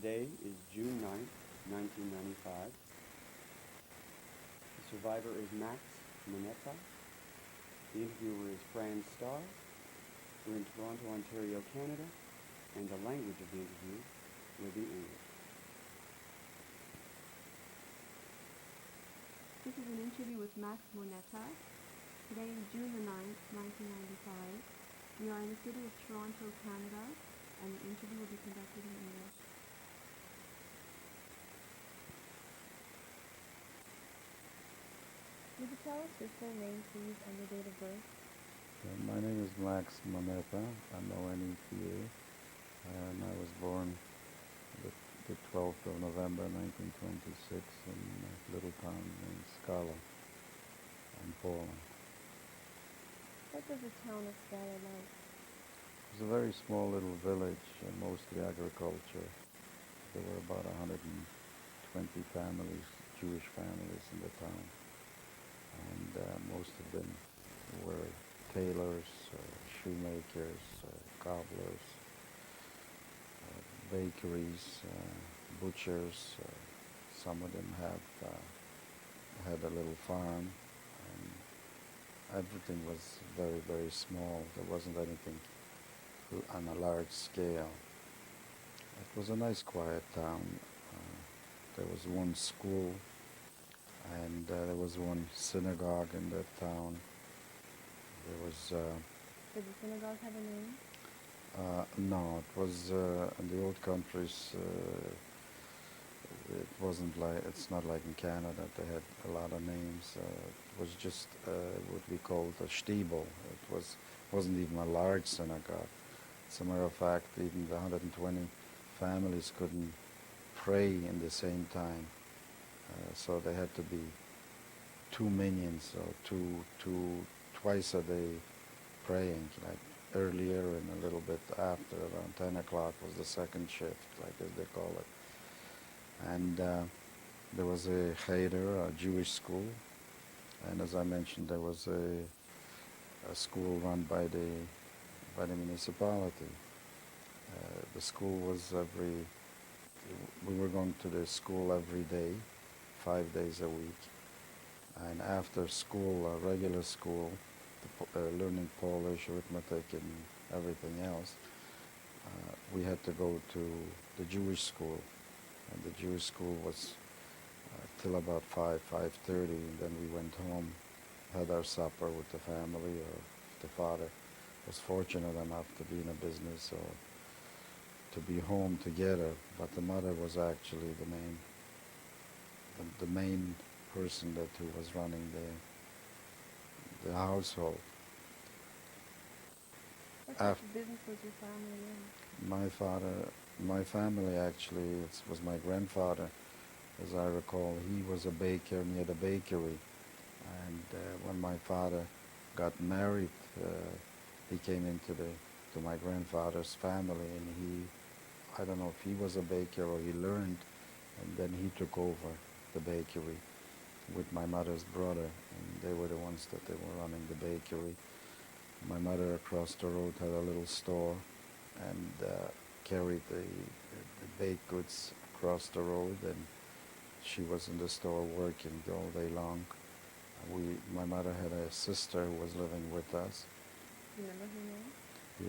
Today is June 9th, 1995. The survivor is Max Moneta. The interviewer is Fran Starr. We're in Toronto, Ontario, Canada, and the language of the interview will be English. This is an interview with Max Moneta. Today is June the 9th, 1995. We are in the city of Toronto, Canada, and the interview will be conducted in English. Would you tell us your full name, please, and your date of birth? My name is Max Moneta. I'm Moneta, and I was born the 12th of November 1926 in a little town named Skala in Poland. What was the town of Skala like? It was a very small little village, mostly agriculture. There were about 120 families, Jewish families in the town, and most of them were tailors, shoemakers, cobblers, bakeries, butchers. Some of them had a little farm, and everything was very, very small. There wasn't anything on a large scale. It was a nice, quiet town. There was one school, and there was one synagogue in that town. There was... Did the synagogue have a name? No, it was in the old countries. It wasn't like, it's not like in Canada. They had a lot of names. It was just what we called a shtibel. It wasn't even a large synagogue. As a matter of fact, even the 120 families couldn't pray in the same time. So they had to be two minions, or twice a day praying, like earlier and a little bit after, around 10 o'clock was the second shift, like as they call it. And there was a cheder, a Jewish school, and as I mentioned, there was a school run by the municipality. The school was we were going to the school every day, 5 days a week. And after school, regular school, learning Polish, arithmetic, and everything else, we had to go to the Jewish school. And the Jewish school was till about 5:30, and then we went home, had our supper with the family, or the father was fortunate enough to be in a business or to be home together, but the mother was actually the main person who was running the household. What type of business was your family in? My family actually, it was my grandfather, as I recall. He was a baker, and he had a bakery. And when my father got married, he came to my grandfather's family, and I don't know if he was a baker or he learned, and then he took over the bakery with my mother's brother, and they were the ones that they were running the bakery. My mother across the road had a little store and carried the baked goods across the road, and she was in the store working all day long. My mother had a sister who was living with us. Do you remember her name?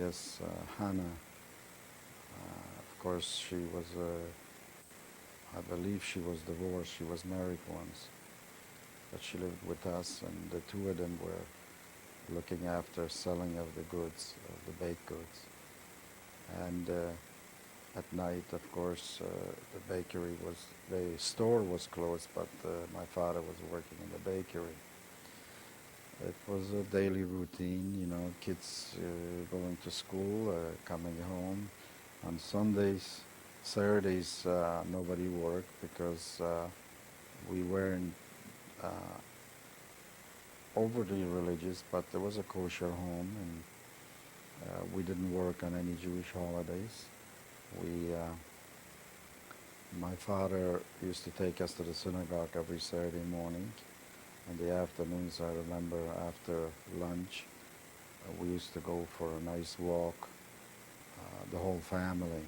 Yes, Hannah. Of course, she was, I believe she was divorced. She was married once, but she lived with us, and the two of them were looking after selling of the goods, of the baked goods. And at night, of course, the store was closed, but my father was working in the bakery. It was a daily routine, kids going to school, coming home. On Sundays, Saturdays, nobody worked because we weren't overly religious, but there was a kosher home, and we didn't work on any Jewish holidays. My father used to take us to the synagogue every Saturday morning. In the afternoons, I remember after lunch, we used to go for a nice walk, the whole family,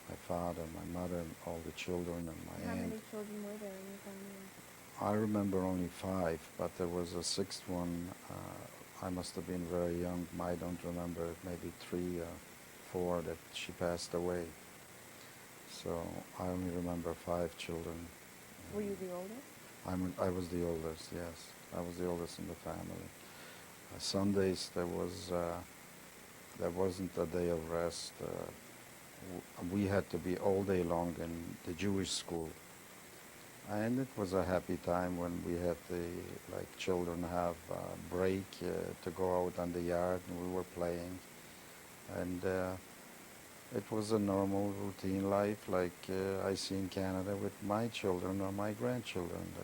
my father, my mother, all the children, and my How aunt. many children were there in your family? I remember only 5, but there was a 6th one. I must have been very young. I don't remember, maybe 3 or 4 that she passed away. So I only remember 5 children. Were you the oldest? I was the oldest, yes. I was the oldest in the family. Sundays there wasn't a day of rest. We had to be all day long in the Jewish school. And it was a happy time when we had the, like, children have a break to go out on the yard and we were playing. And it was a normal routine life like I see in Canada with my children or my grandchildren.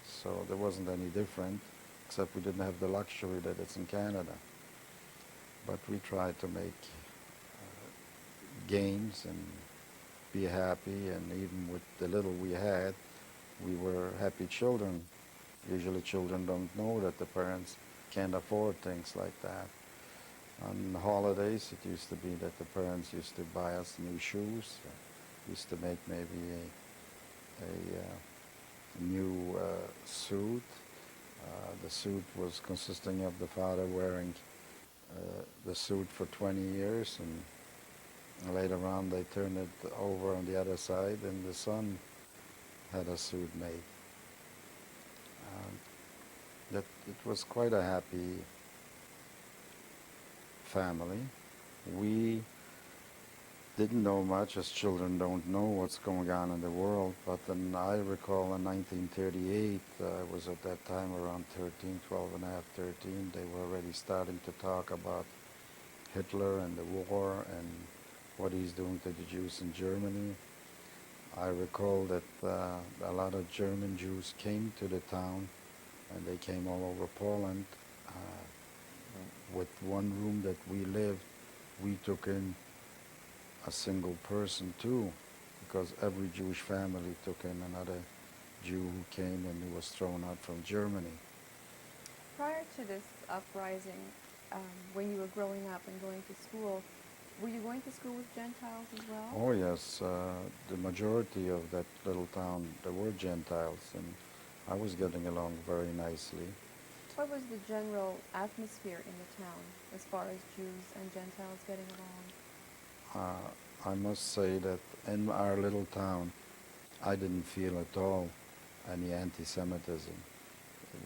So there wasn't any different, except we didn't have the luxury that it's in Canada. But we tried to make games and be happy, and even with the little we had, we were happy children. Usually children don't know that the parents can't afford things like that. On holidays, it used to be that the parents used to buy us new shoes, used to make maybe a new suit. The suit was consisting of the father wearing the suit for 20 years, and later on they turned it over on the other side and the son had a suit made. That it was quite a happy family. We didn't know much, as children don't know what's going on in the world, but then I recall in 1938, I was at that time around 13, 12 and a half, 13, they were already starting to talk about Hitler and the war and what he's doing to the Jews in Germany. I recall that a lot of German Jews came to the town, and they came all over Poland. With one room that we lived, we took in a single person too, because every Jewish family took in another Jew who came and who was thrown out from Germany. Prior to this uprising, when you were growing up and going to school, were you going to school with Gentiles as well? Oh yes, the majority of that little town, there were Gentiles, and I was getting along very nicely. What was the general atmosphere in the town as far as Jews and Gentiles getting along? I must say that in our little town, I didn't feel at all any anti-Semitism.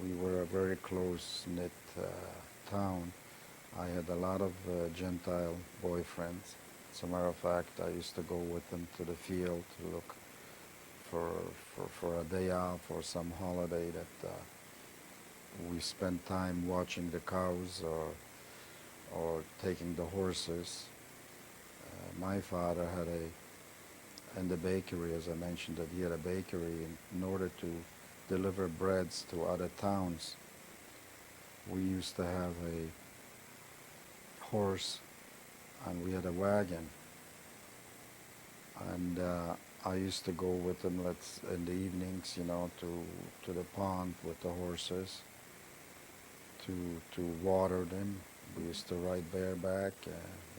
We were a very close-knit town. I had a lot of Gentile boyfriends. As a matter of fact, I used to go with them to the field to look for a day off or some holiday that we spent time watching the cows or taking the horses. My father had in the bakery, as I mentioned, that he had a bakery, and in order to deliver breads to other towns, we used to have a horse and we had a wagon. And I used to go with them in the evenings, to the pond with the horses to water them. We used to ride bareback.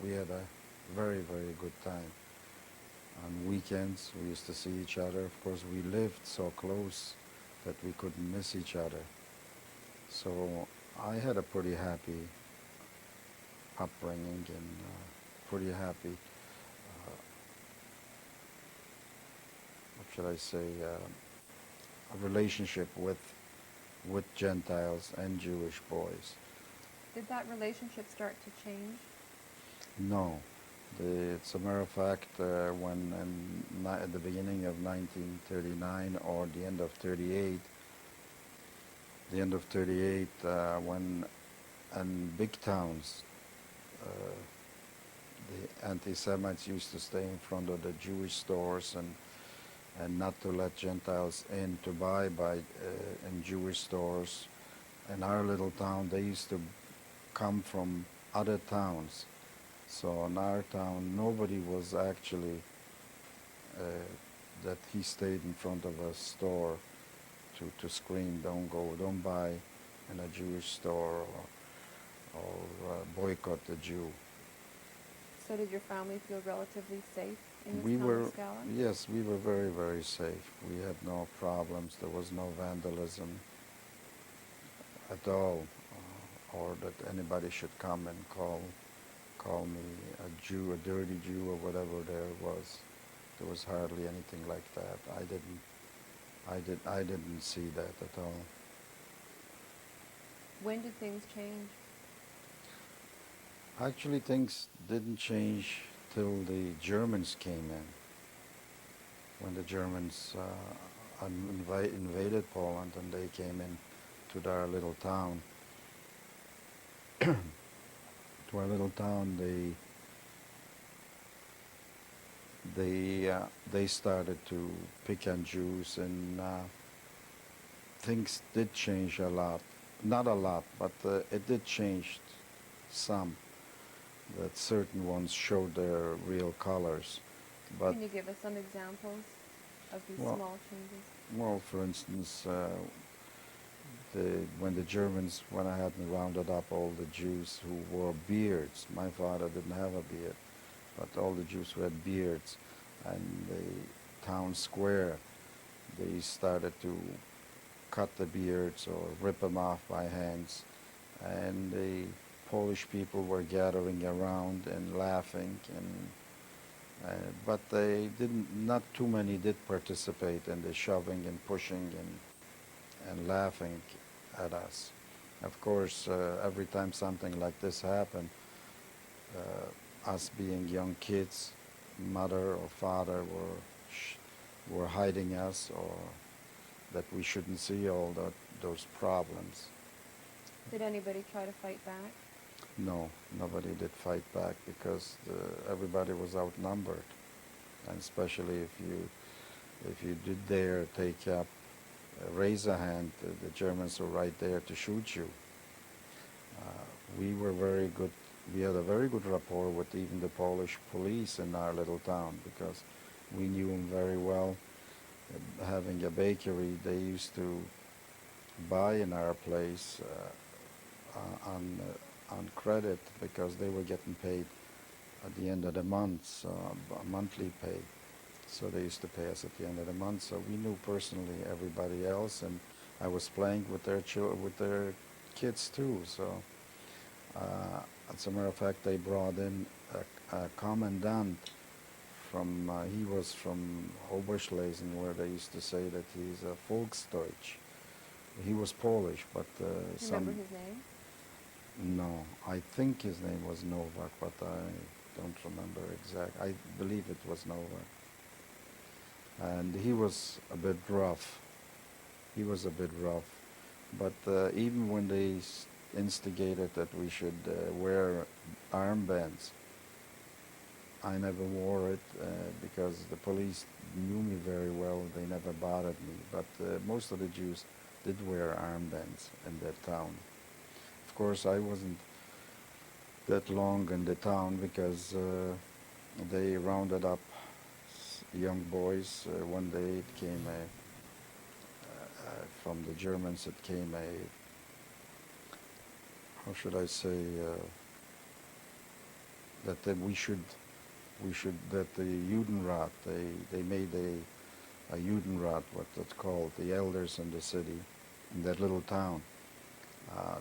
We had a very, very good time. On weekends, we used to see each other. Of course, we lived so close that we couldn't miss each other. So I had a pretty happy upbringing and pretty happy, what should I say, a relationship with Gentiles and Jewish boys. Did that relationship start to change? No. It's a matter of fact, when at the beginning of 1939 or the end of 38, when in big towns, the anti-Semites used to stay in front of the Jewish stores and not to let Gentiles in to buy in Jewish stores. In our little town, they used to come from other towns. So in our town, nobody was actually that he stayed in front of a store to scream, don't buy in a Jewish store or boycott the Jew. So did your family feel relatively safe in this We town were, of Scala? yes, we were very, very safe. We had no problems. There was no vandalism at all, or that anybody should come and call me a Jew, a dirty Jew, or whatever there was. There was hardly anything like that. I didn't see that at all. When did things change? Actually, things didn't change till the Germans came in. When the Germans invaded Poland and they came in to our little town, they started to pick on Jews, and things did change a lot. Not a lot, but it did change some. That certain ones showed their real colors. But Can you give us some examples of these Well- small changes? well, for instance, when I had rounded up all the Jews who wore beards, my father didn't have a beard, but all the Jews who had beards, and the town square, they started to cut the beards or rip them off by hands, and the Polish people were gathering around and laughing, but they didn't. Not too many did participate in the shoving and pushing and laughing at us. Of course, every time something like this happened, us being young kids, mother or father were hiding us, or that we shouldn't see all those problems. Did anybody try to fight back? No, nobody did fight back because everybody was outnumbered, and especially if you did dare take up, raise a hand, the Germans were right there to shoot you. We were very good. We had a very good rapport with even the Polish police in our little town because we knew them very well. Having a bakery, they used to buy in our place on credit because they were getting paid at the end of the month, so a monthly pay. So they used to pay us at the end of the month. So we knew personally everybody else, and I was playing with their kids too. So as a matter of fact, they brought in a commandant from. He was from Oberschlesien, where they used to say that he's a Volksdeutsch. He was Polish, but Remember his name? No, I think his name was Novak, but I don't remember exact. I believe it was Novak. And he was a bit rough. But even when they instigated that we should wear armbands, I never wore it because the police knew me very well. They never bothered me. But most of the Jews did wear armbands in that town. Of course, I wasn't that long in the town because they rounded up young boys. One day it came from the Germans, it came how should I say, that that the Judenrat, they made a Judenrat, what it's called, the elders in the city, in that little town.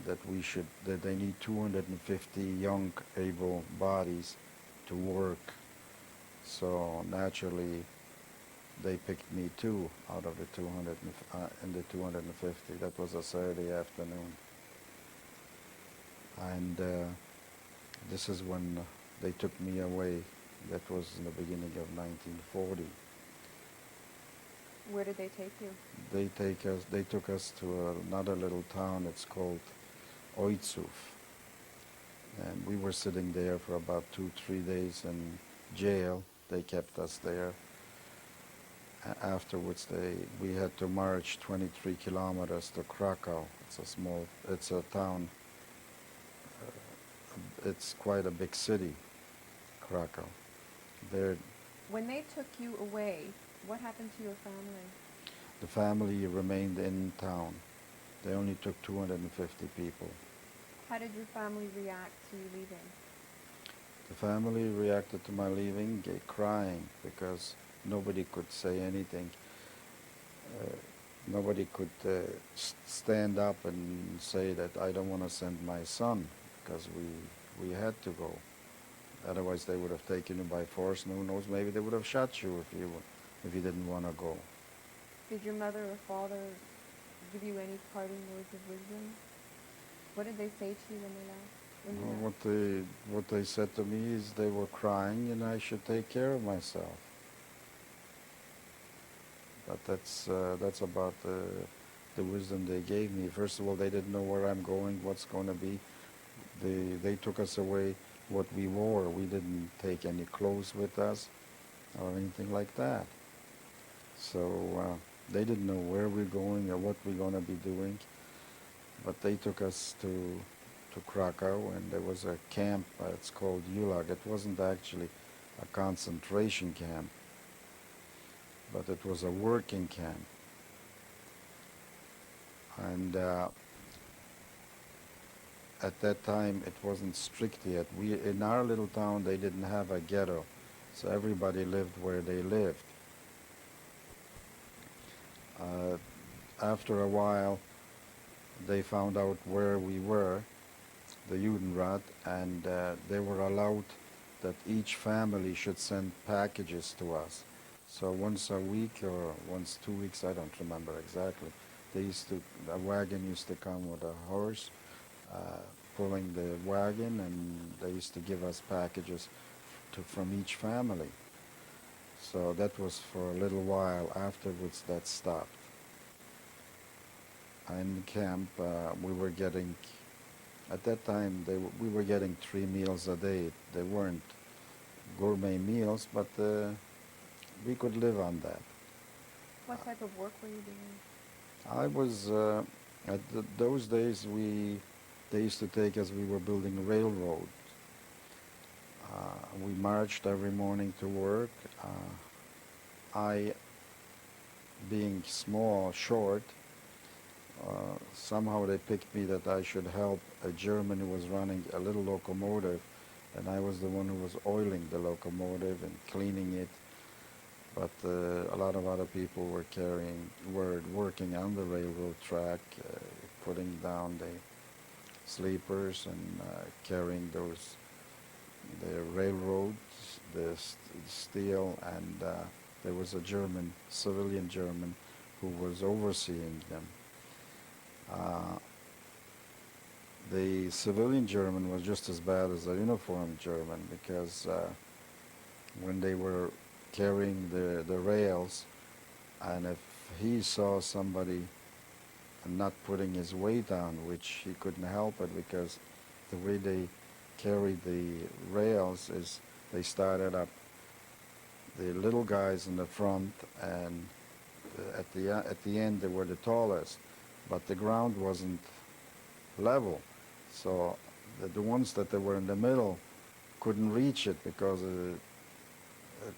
That they need 250 young, able bodies to work. So naturally, they picked me too out of the 250. That was a Saturday afternoon, and this is when they took me away. That was in the beginning of 1940. Where did they take you? They took us to another little town. It's called Oitzów. And we were sitting there for about 2-3 days in jail. They kept us there. Afterwards, we had to march 23 kilometers to Krakow. It's a town. It's quite a big city, Krakow. There, When they took you away, what happened to your family? the family remained in town. They only took 250 people. How did your family react to you leaving? The family reacted to my leaving, crying, because nobody could say anything. Uh, Nobody could stand up and say that I don't want to send my son, because we had to go. Otherwise, they would have taken you by force, and who knows, maybe they would have shot you if you didn't want to go. Did your mother or father give you any parting words of wisdom? What did they say to you when they left? When you Well, left? what they said to me is they were crying and I should take care of myself. But that's about the wisdom they gave me. First of all, they didn't know where I'm going, what's going to be. They took us away what we wore. We didn't take any clothes with us or anything like that. So they didn't know where we're going or what we're going to be doing. But they took us to Krakow, and there was a camp. It's called Gulag. It wasn't actually a concentration camp, but it was a working camp. And at that time, it wasn't strict yet. In our little town, they didn't have a ghetto, so everybody lived where they lived. Uh, After a while, they found out where we were, the Judenrat, and they were allowed that each family should send packages to us. So once a week or once 2 weeks, I don't remember exactly, a wagon used to come with a horse pulling the wagon, and they used to give us packages from each family. So that was for a little while. Afterwards, that stopped. In camp, we were getting, at that time, we were getting 3 meals a day. They weren't gourmet meals, but we could live on that. What type of work were you doing? I was, those days, they used to take us, we were building railroads. We marched every morning to work. I, being small, short, somehow they picked me that I should help a German who was running a little locomotive, and I was the one who was oiling the locomotive and cleaning it. But a lot of other people were working on the railroad track, putting down the sleepers and carrying the railroads, the steel, and there was a civilian German, who was overseeing them. The civilian German was just as bad as the uniformed German, because when they were carrying the rails, and if he saw somebody not putting his weight on, which he couldn't help it, because the way they carried the rails is they started up the little guys in the front, and at the end they were the tallest, but the ground wasn't level, so the ones that they were in the middle couldn't reach it, because it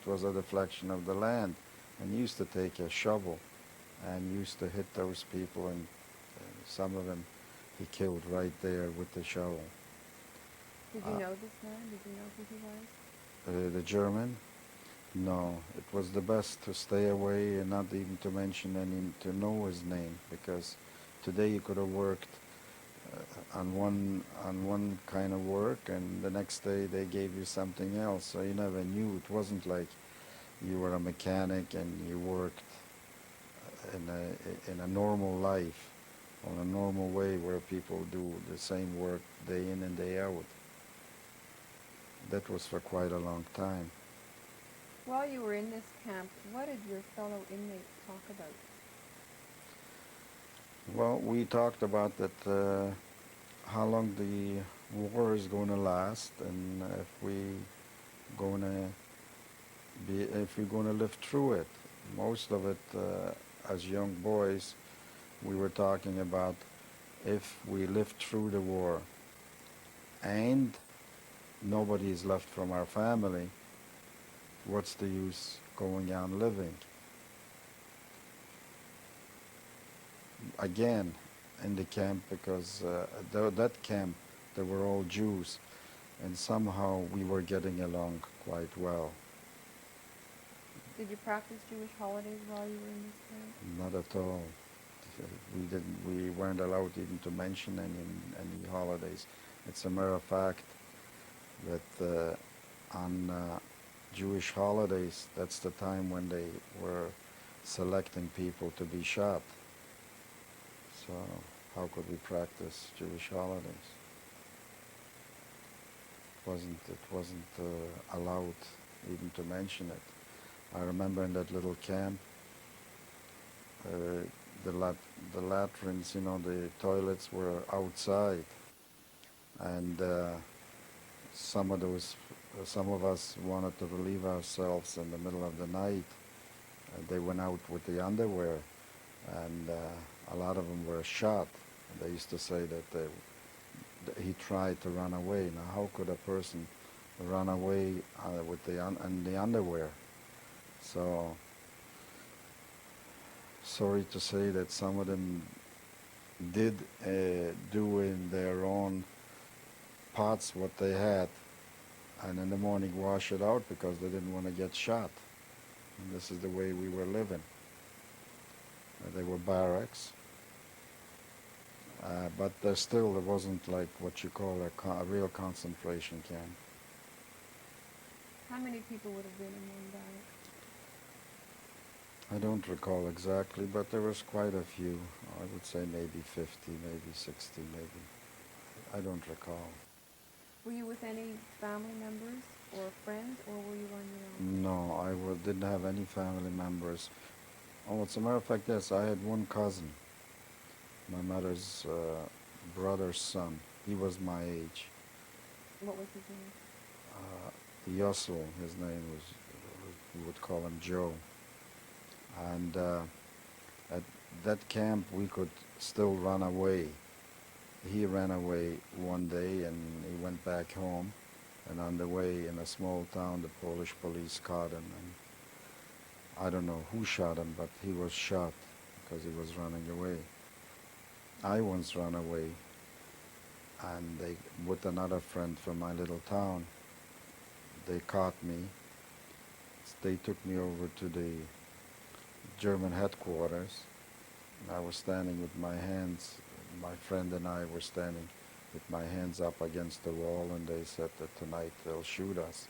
was a deflection of the land. And he used to take a shovel and used to hit those people, and some of them he killed right there with the shovel. Did you know this man? Did you know who he was? The German? No, it was the best to stay away and not even to mention to know his name, because today you could have worked on one kind of work, and the next day they gave you something else, so you never knew. It wasn't like you were a mechanic and you worked in a normal life, on a normal way where people do the same work day in and day out. That was for quite a long time. While you were in this camp, what did your fellow inmates talk about? Well, we talked about that, how long the war is going to last, and if we're going to live through it. Most of it, as young boys, we were talking about if we live through the war and nobody is left from our family, what's the use going on living? Again, in the camp, because that camp, they were all Jews, and somehow we were getting along quite well. Did you practice Jewish holidays while you were in this camp? Not at all. We weren't allowed even to mention any holidays. It's a matter of fact that on Jewish holidays, that's the time when they were selecting people to be shot. So how could we practice Jewish holidays? It wasn't allowed even to mention it. I remember in that little camp, the latrines, the toilets were outside, and some of us wanted to relieve ourselves in the middle of the night. They went out with the underwear, and a lot of them were shot. They used to say that he tried to run away. Now, how could a person run away with the underwear? So, sorry to say that some of them did do in their own pots what they had, and in the morning wash it out because they didn't want to get shot. And this is the way we were living. They were barracks, but there wasn't like what you call a real concentration camp. How many people would have been in one barrack? I don't recall exactly, but there was quite a few. I would say maybe 50, maybe 60, maybe. I don't recall. Were you with any family members or friends, or were you on your own? No, didn't have any family members. Oh, as a matter of fact, yes, I had one cousin, my mother's brother's son. He was my age. What was his name? Yossel, his name was, we would call him Joe. And at that camp, we could still run away. He ran away one day and he went back home. And on the way in a small town, the Polish police caught him. And I don't know who shot him, but he was shot because he was running away. I once ran away, and with another friend from my little town, they caught me. They took me over to the German headquarters. And I was standing with my hands, my friend and I were standing with my hands up against the wall, and they said that tonight they'll shoot us.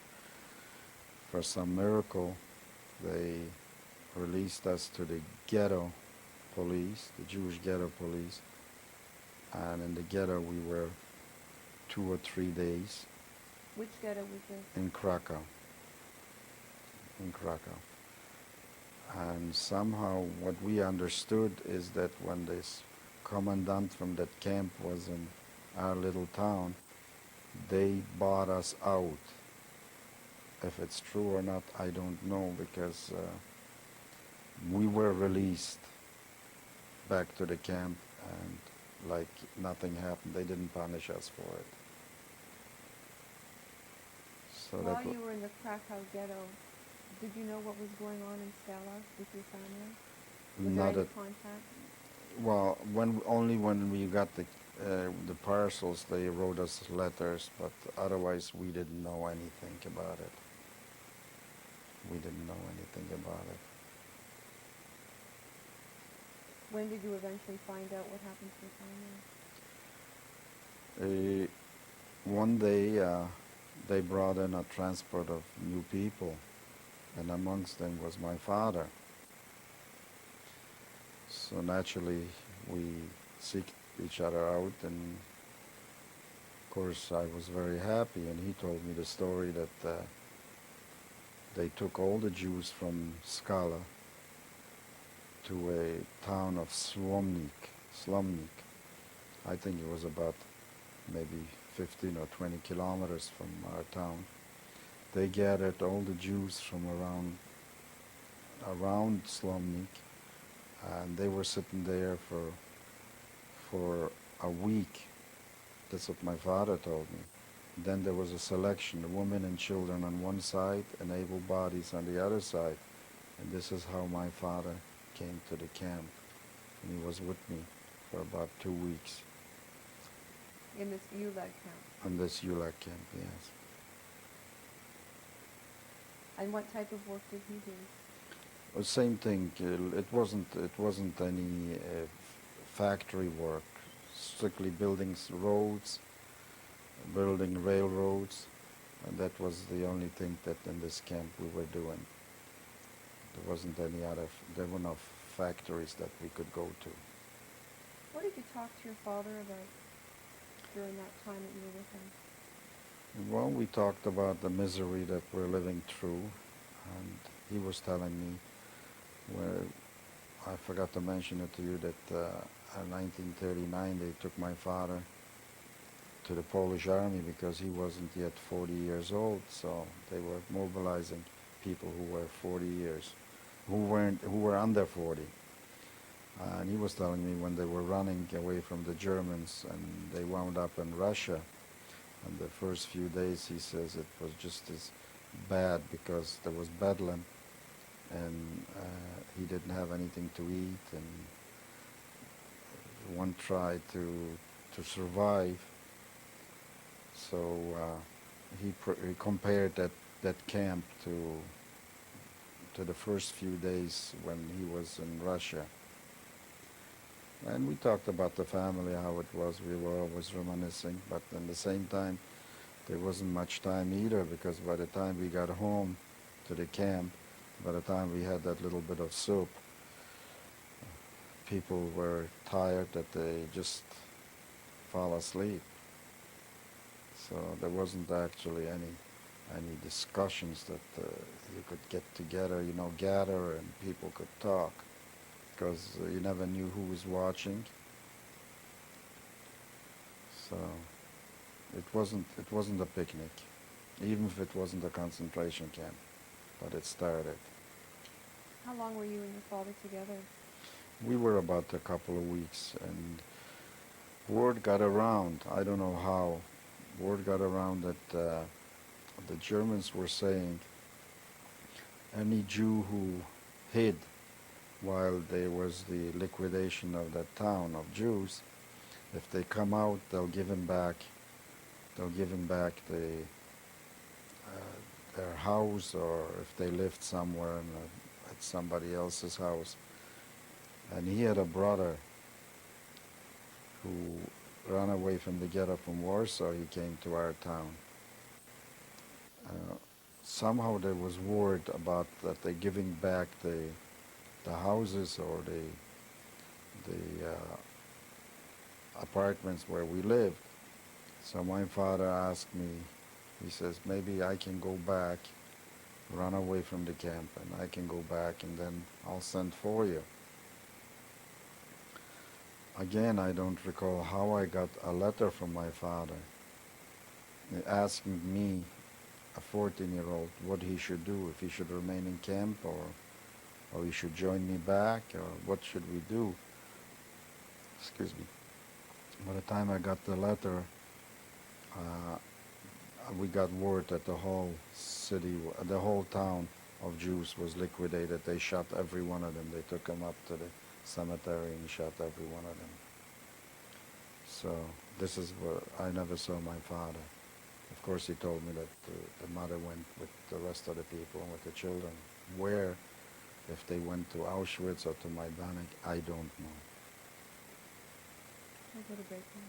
For some miracle, they released us to the ghetto police, the Jewish ghetto police, and in the ghetto we were 2 or 3 days. Which ghetto was this? In Krakow. And somehow what we understood is that when this commandant from that camp was in our little town, they bought us out. If it's true or not, I don't know, because we were released back to the camp, and like nothing happened. They didn't punish us for it. So While you were in the Krakow ghetto, did you know what was going on in Stella with your family? Was there any contact? Well, only when we got the parcels, they wrote us letters, but otherwise we didn't know anything about it. When did you eventually find out what happened to your family? One day, they brought in a transport of new people, and amongst them was my father. So naturally, we seeked each other out, and of course I was very happy, and he told me the story that they took all the Jews from Skala to a town of Slomnik. I think it was about maybe 15 or 20 kilometers from our town. They gathered all the Jews from around Slomnik, and they were sitting there for a week. That's what my father told me. Then there was a selection, the women and children on one side and able bodies on the other side. And this is how my father came to the camp. And he was with me for about 2 weeks. In this ULAG camp. in this ULAG camp, yes. And what type of work did he do? Well, same thing. It wasn't any factory work. Strictly building roads, building railroads, and that was the only thing that in this camp we were doing. There wasn't any other. There were no factories that we could go to. What did you talk to your father about during that time that you were with him? Well, we talked about the misery that we're living through, and he was telling me, where I forgot to mention it to you, that in 1939 they took my father to the Polish army because he wasn't yet 40 years old, so they were mobilizing people who were 40 years, who were under 40. And he was telling me when they were running away from the Germans and they wound up in Russia, and the first few days, he says, it was just as bad because there was bedlam, and he didn't have anything to eat, and one tried to survive. So he compared that camp to the first few days when he was in Russia. And we talked about the family, how it was. We were always reminiscing, but at the same time, there wasn't much time either, because by the time we got home to the camp, by the time we had that little bit of soup, people were tired that they just fall asleep. So there wasn't actually any discussions that you could get together, gather and people could talk, because you never knew who was watching. So it wasn't a picnic, even if it wasn't a concentration camp, but it started. How long were you and your father together? We were about a couple of weeks, and word got around, I don't know how, word got around that the Germans were saying any Jew who hid while there was the liquidation of that town of Jews, if they come out, they'll give him back their house, or if they lived somewhere at somebody else's house. And he had a brother who ran away from the ghetto from Warsaw. He came to our town. Somehow there was word about that they're giving back the houses or the apartments where we lived. So my father asked me, he says, maybe I can go back, run away from the camp, and I can go back and then I'll send for you. Again, I don't recall how I got a letter from my father asking me, a 14-year-old, what he should do, if he should remain in camp or he should join me back, or what should we do. Excuse me. By the time I got the letter, we got word that the whole city, the whole town of Jews was liquidated. They shot every one of them. They took them up to the cemetery and shot every one of them. So this is where I never saw my father. Of course, he told me that the mother went with the rest of the people and with the children. Where, if they went to Auschwitz or to Majdanek, I don't know. I'll go to break now.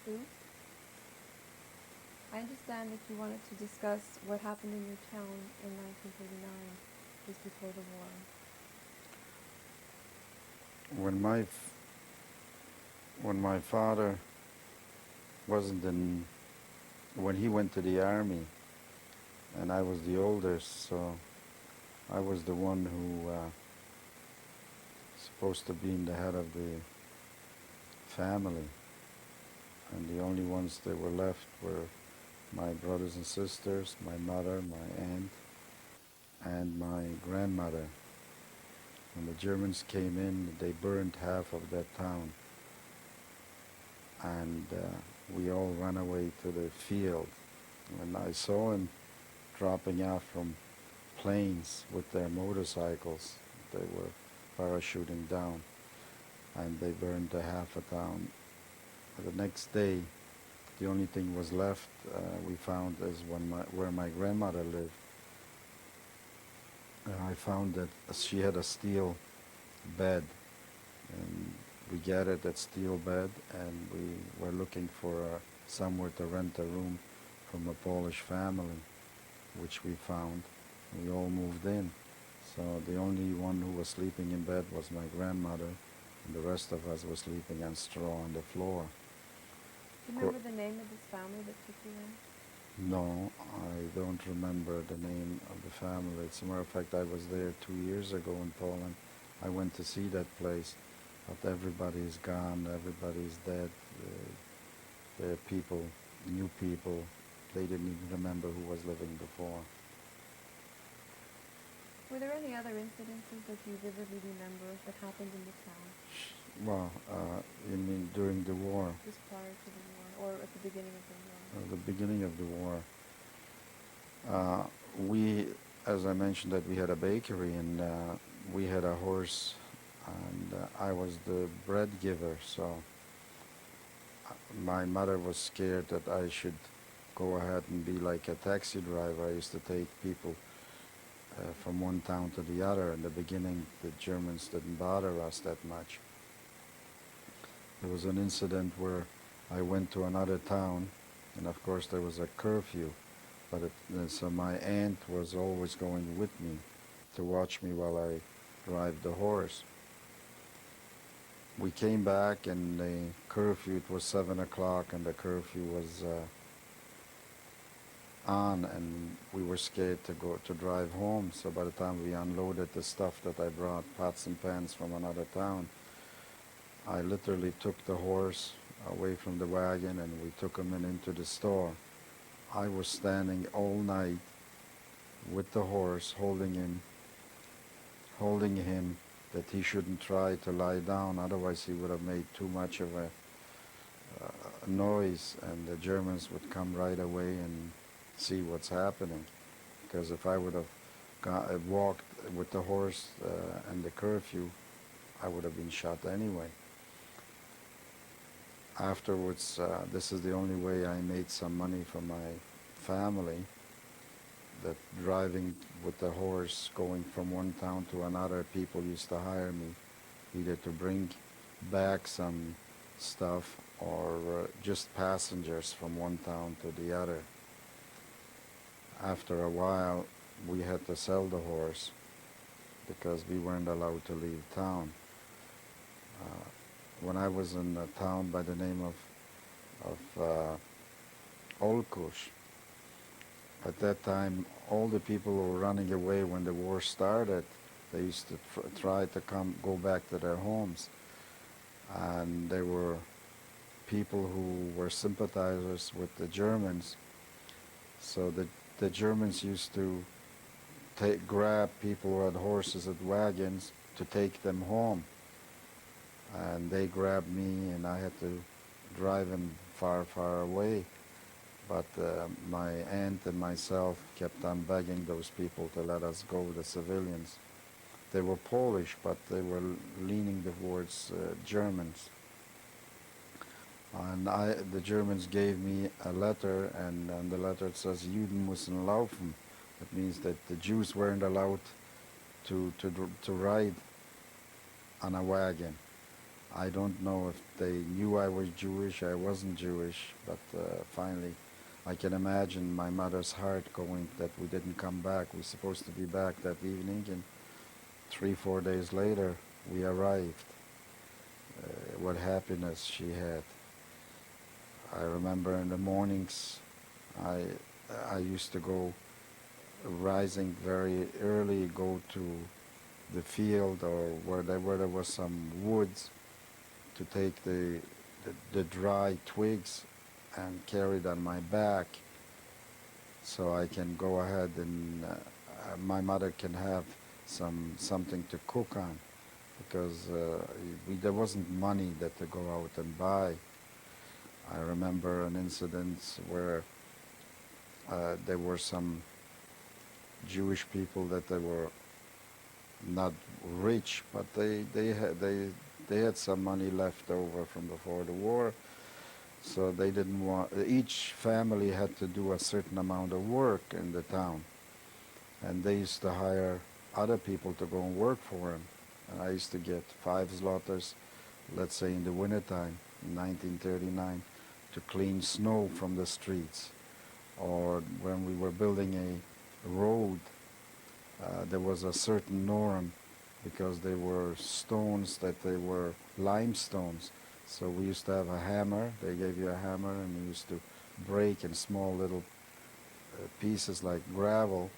Sue? I understand that you wanted to discuss what happened in your town in 1939, just before the war. When my father wasn't in, when he went to the army, and I was the oldest, so I was the one who supposed to be in the head of the family, and the only ones that were left were my brothers and sisters, my mother, my aunt, and my grandmother. When the Germans came in, they burned half of that town. And we all ran away to the field. And I saw him dropping out from planes with their motorcycles. They were parachuting down, and they burned the half a town. The next day, the only thing was left we found is where my grandmother lived. I found that she had a steel bed, and we gathered that steel bed, and we were looking for somewhere to rent a room from a Polish family, which we found. We all moved in. So the only one who was sleeping in bed was my grandmother, and the rest of us were sleeping on straw on the floor. Do you remember the name of this family that took you in? No, I don't remember the name of the family. As a matter of fact, I was there 2 years ago in Poland. I went to see that place, but everybody's gone, everybody's dead. The people, new people, they didn't even remember who was living before. Were there any other incidences that you vividly remember that happened in the town? Well, you mean during the war? Just prior to the war, or at the beginning of the war? The beginning of the war. We, as I mentioned, that we had a bakery, and we had a horse, and I was the bread giver, so my mother was scared that I should go ahead and be like a taxi driver. I used to take people from one town to the other. In the beginning, the Germans didn't bother us that much. There was an incident where I went to another town, and of course there was a curfew, but so my aunt was always going with me to watch me while I drive the horse. We came back, and the curfew, it was 7 o'clock, and the curfew was on, and we were scared to go to drive home. So by the time we unloaded the stuff that I brought, pots and pans from another town, I literally took the horse away from the wagon, and we took him into the store. I was standing all night with the horse, holding him that he shouldn't try to lie down, otherwise he would have made too much of a noise, and the Germans would come right away and see what's happening. Because if I would have walked with the horse and the curfew, I would have been shot anyway. Afterwards, this is the only way I made some money for my family, that driving with the horse, going from one town to another, people used to hire me either to bring back some stuff or just passengers from one town to the other. After a while, we had to sell the horse because we weren't allowed to leave town. When I was in a town by the name of Olkusz, at that time, all the people who were running away when the war started, they used to try to go back to their homes. And there were people who were sympathizers with the Germans. So the Germans used to grab people who had horses and wagons to take them home. And they grabbed me, and I had to drive them far, far away. But my aunt and myself kept on begging those people to let us go, the civilians. They were Polish, but they were leaning towards Germans. And the Germans gave me a letter, and on the letter it says, Juden müssen laufen. That means that the Jews weren't allowed to ride on a wagon. I don't know if they knew I was Jewish. I wasn't Jewish, but finally, I can imagine my mother's heart going that we didn't come back. We were supposed to be back that evening, and 3-4 days later, we arrived. What happiness she had. I remember in the mornings, I used to go rising very early, go to the field or where there was some woods, to take the dry twigs and carry it on my back, so I can go ahead and my mother can have something to cook on, because there wasn't money that to go out and buy. I remember an incident where there were some Jewish people that they were not rich, but they had some money left over from before the war, so they didn't want. Each family had to do a certain amount of work in the town, and they used to hire other people to go and work for them. And I used to get 5 zlotys, let's say in the wintertime, in 1939, to clean snow from the streets. Or when we were building a road, there was a certain norm because they were stones that they were limestones. So we used to have a hammer. They gave you a hammer and you used to break in small little pieces like gravel.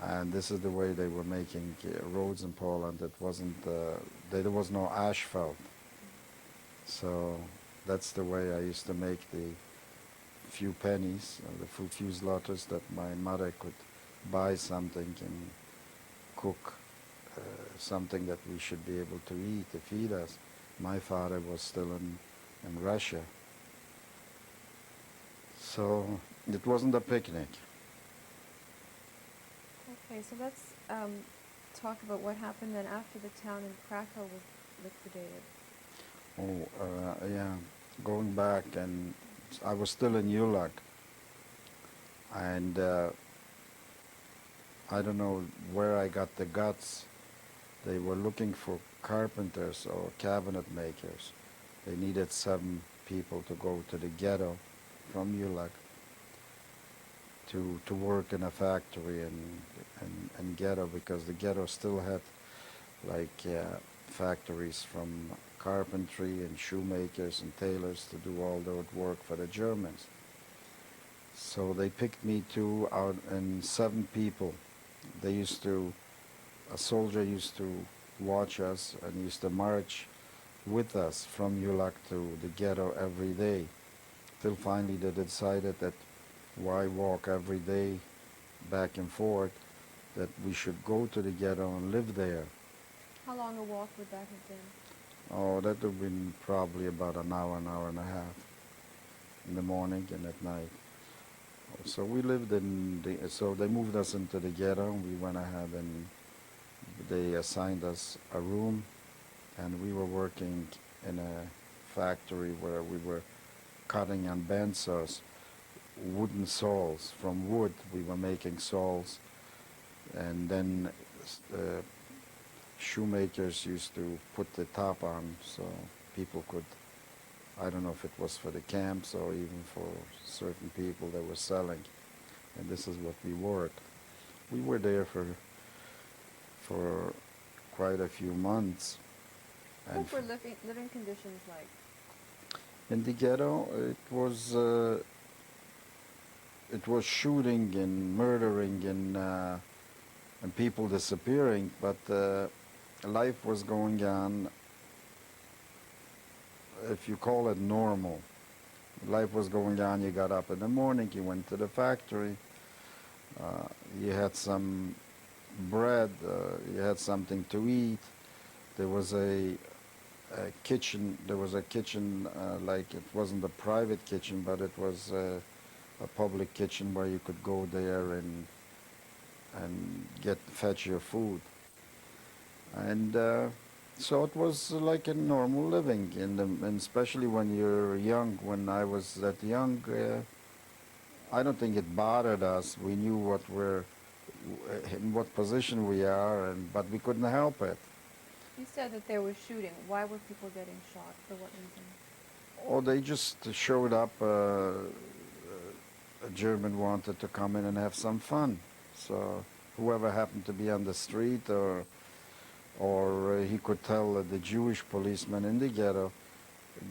And this is the way they were making roads in Poland. It wasn't, there was no asphalt. So that's the way I used to make the few pennies, the few zlotys that my mother could buy something and cook something that we should be able to eat to feed us. My father was still in Russia. So it wasn't a picnic. Okay, so let's talk about what happened then after the town in Krakow was liquidated. Oh, yeah, going back, and I was still in Ulag, and I don't know where I got the guts. They were looking for carpenters or cabinet makers. They needed 7 people to go to the ghetto from Ulag to work in a factory in ghetto, because the ghetto still had like factories from carpentry and shoemakers and tailors to do all the work for the Germans. So they picked me out, and 7 people. They used to, a soldier used to watch us and used to march with us from Ulag to the ghetto every day, till finally they decided that why walk every day back and forth, that we should go to the ghetto and live there. How long a walk would that have been? Oh, that would have been probably about an hour and a half in the morning and at night. So we lived so they moved us into the ghetto, and we went ahead and they assigned us a room, and we were working in a factory where we were cutting on bandsaws, wooden saws from wood. We were making saws, and then shoemakers used to put the top on so people could, I don't know if it was for the camps or even for certain people that were selling, and this is what we worked. We were there for quite a few months. And What were living conditions like? in the ghetto, it was shooting and murdering and people disappearing, but life was going on, if you call it normal. Life was going on. You got up in the morning, you went to the factory, you had some bread, you had something to eat. There was a kitchen. There was a kitchen, like it wasn't a private kitchen, but it was a public kitchen where you could go there and fetch your food. And so it was like a normal living, and especially when you're young. When I was that young, I don't think it bothered us. We knew in what position we are, but we couldn't help it. You said that there was shooting. Why were people getting shot? For what reason? Oh, they just showed up. A German wanted to come in and have some fun. So whoever happened to be on the street, or he could tell the Jewish policeman in the ghetto,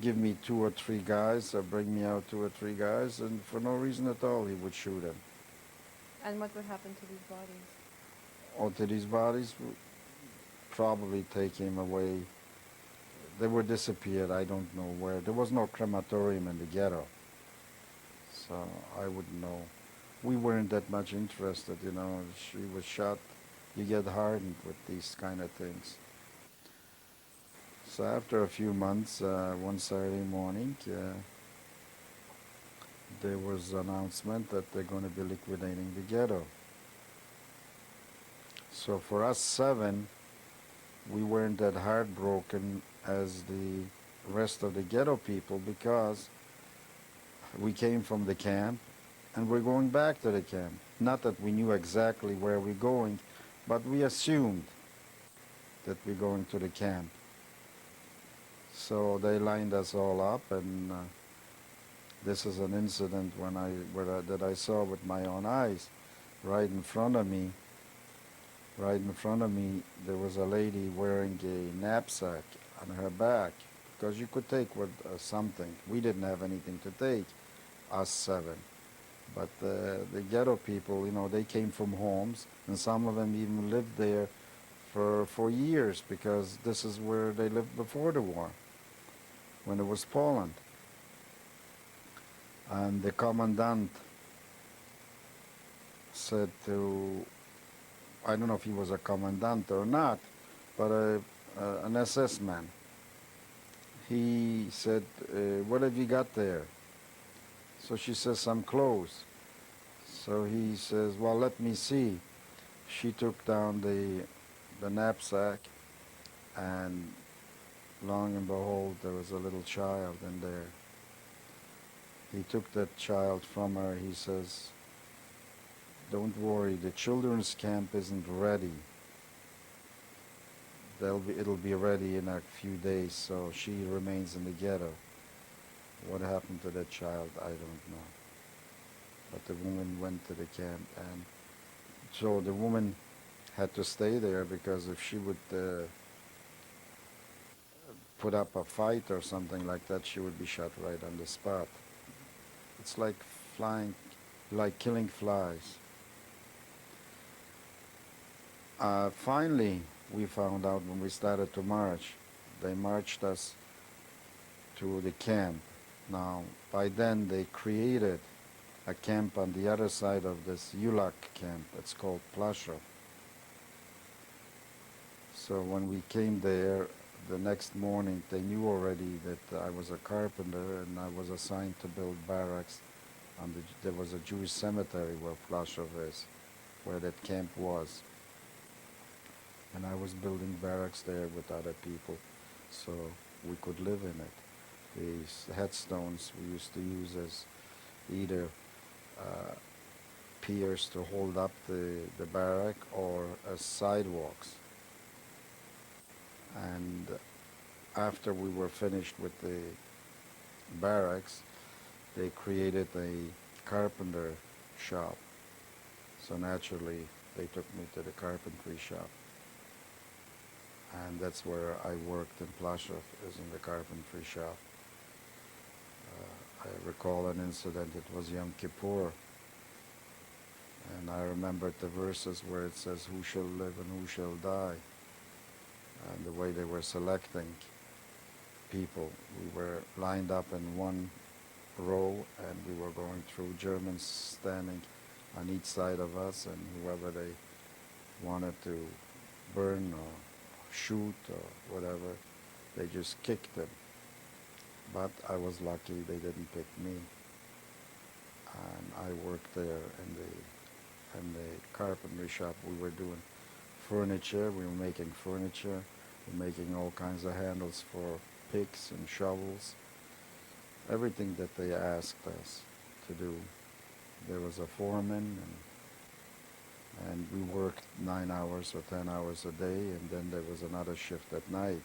give me 2 or 3 guys, or bring me out 2 or 3 guys, and for no reason at all, he would shoot them. And what would happen to these bodies? Or to these bodies, probably take him away. They were disappeared. I don't know where. There was no crematorium in the ghetto, so I wouldn't know. We weren't that much interested, you know. She was shot. You get hardened with these kind of things. So after a few months, one Saturday morning, there was an announcement that they're going to be liquidating the ghetto. So for us 7, we weren't that heartbroken as the rest of the ghetto people, because we came from the camp and we're going back to the camp. Not that we knew exactly where we're going, but we assumed that we're going to the camp. So they lined us all up, and this is an incident that I saw with my own eyes. Right in front of me, there was a lady wearing a knapsack on her back, because you could take something. We didn't have anything to take, us 7. But the ghetto people, they came from homes, and some of them even lived there for years, because this is where they lived before the war, when it was Poland. And the commandant said to, I don't know if he was a commandant or not, but an SS man. He said, what have you got there? So she says, some clothes. So he says, well, let me see. She took down the knapsack, and long and behold, there was a little child in there. He took that child from her. He says, don't worry, the children's camp isn't ready. It'll be ready in a few days, so she remains in the ghetto. What happened to that child, I don't know. But the woman went to the camp, and so the woman had to stay there, because if she would put up a fight or something like that, she would be shot right on the spot. It's like killing flies. Finally, we found out when we started to march. They marched us to the camp. Now, by then, they created a camp on the other side of this Ulak camp. It's called Plaszow. So when we came there, the next morning, they knew already that I was a carpenter, and I was assigned to build barracks. There was a Jewish cemetery where Plaszow is, where that camp was. And I was building barracks there with other people, so we could live in it. These headstones we used to use as either piers to hold up the barrack, or as sidewalks. And after we were finished with the barracks, they created a carpenter shop. So naturally, they took me to the carpentry shop. And that's where I worked in Plaszow, is in the carpentry shop. I recall an incident, it was Yom Kippur, and I remembered the verses where it says, who shall live and who shall die, and the way they were selecting people. We were lined up in one row, and we were going through, Germans standing on each side of us, and whoever they wanted to burn or shoot or whatever, they just kicked them. But I was lucky they didn't pick me. And I worked there in the carpentry shop. We were doing furniture, we were making furniture, we were making all kinds of handles for picks and shovels, everything that they asked us to do. There was a foreman, and we worked 9 hours or 10 hours a day, and then there was another shift at night.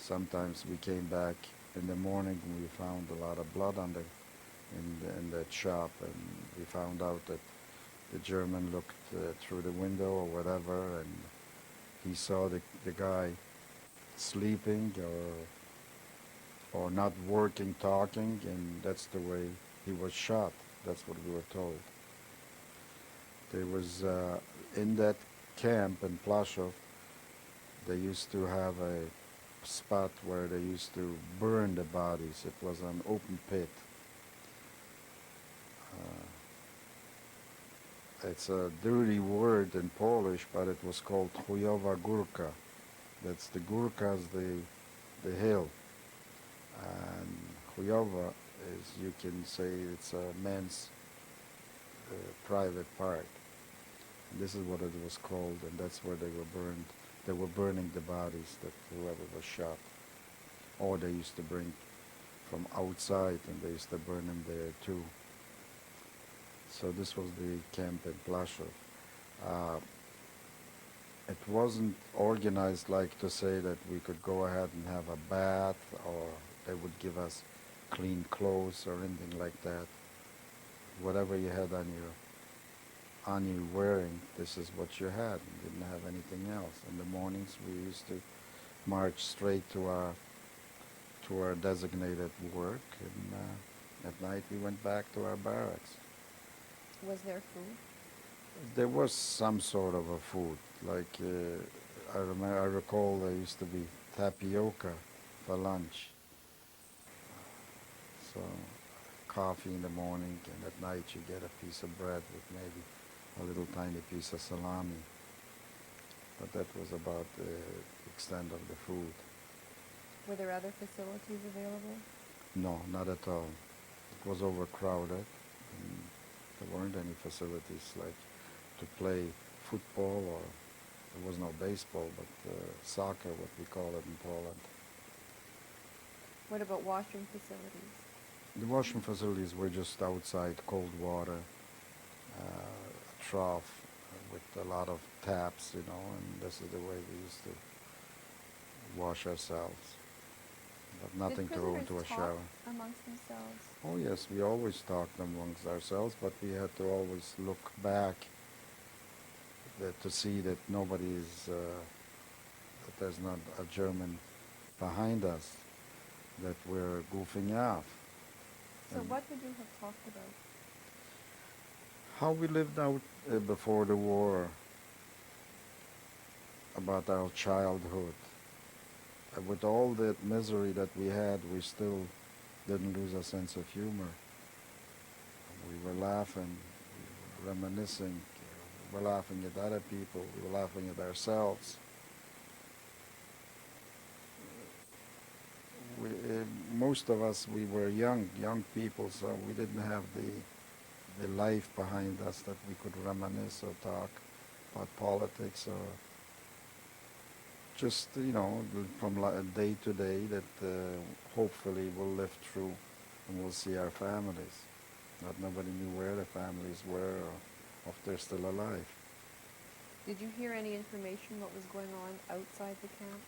Sometimes we came back in the morning and we found a lot of blood in that shop, and we found out that the German looked through the window or whatever, and he saw the guy sleeping or not working, talking, and that's the way he was shot. That's what we were told. There was, in that camp in Plaszow, they used to have a spot where they used to burn the bodies. It was an open pit. It's a dirty word in Polish, but it was called chujowa górka. That's the Gurkhas, the hill. And chujowa is, you can say, it's a man's private part. And this is what it was called, and that's where they were burned. They were burning the bodies that whoever was shot. Or they used to bring from outside, and they used to burn them there too. So this was the camp in Plaszow. Uh, it wasn't organized like to say that we could go ahead and have a bath, or they would give us clean clothes or anything like that. Whatever you had on you wearing, this is what you had. You didn't have anything else. In the mornings we used to march straight to our designated work, and at night we went back to our barracks. Was there food? There was some sort of a food, like I recall there used to be tapioca for lunch. So coffee in the morning, and at night you get a piece of bread with maybe a little tiny piece of salami. But that was about the extent of the food. Were there other facilities available? No, not at all. It was overcrowded. And there weren't any facilities like to play football, or there was no baseball, but soccer, what we call it in Poland. What about washroom facilities? The washroom facilities were just outside, cold water, a trough with a lot of taps, and this is the way we used to wash ourselves. But nothing to go into a shower. Amongst themselves? Oh yes, we always talked amongst ourselves, but we had to always look back to see that nobody is, that there's not a German behind us, that we're goofing off. So what would you have talked about? How we lived out before the war, about our childhood. With all that misery that we had, we still didn't lose a sense of humor. We were laughing, we were reminiscing, we were laughing at other people, we were laughing at ourselves. Most of us, we were young people, so we didn't have the life behind us that we could reminisce or talk about politics, or just, from day to day, that hopefully we'll live through and we'll see our families. But nobody knew where the families were, or if they're still alive. Did you hear any information what was going on outside the camp?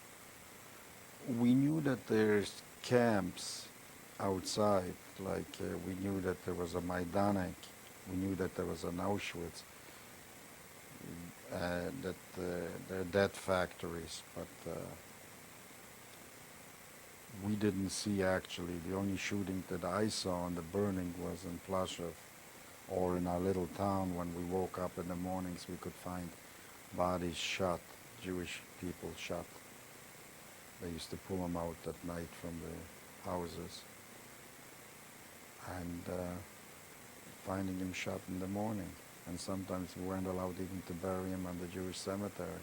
We knew that there's camps outside, like we knew that there was a Majdanek, we knew that there was an Auschwitz, that they're death factories, but we didn't see actually. The only shooting that I saw and the burning was in Plaszow, or in our little town. When we woke up in the mornings, we could find bodies shot, Jewish people shot. They used to pull them out at night from the houses, and finding them shot in the morning. And sometimes we weren't allowed even to bury him on the Jewish cemetery.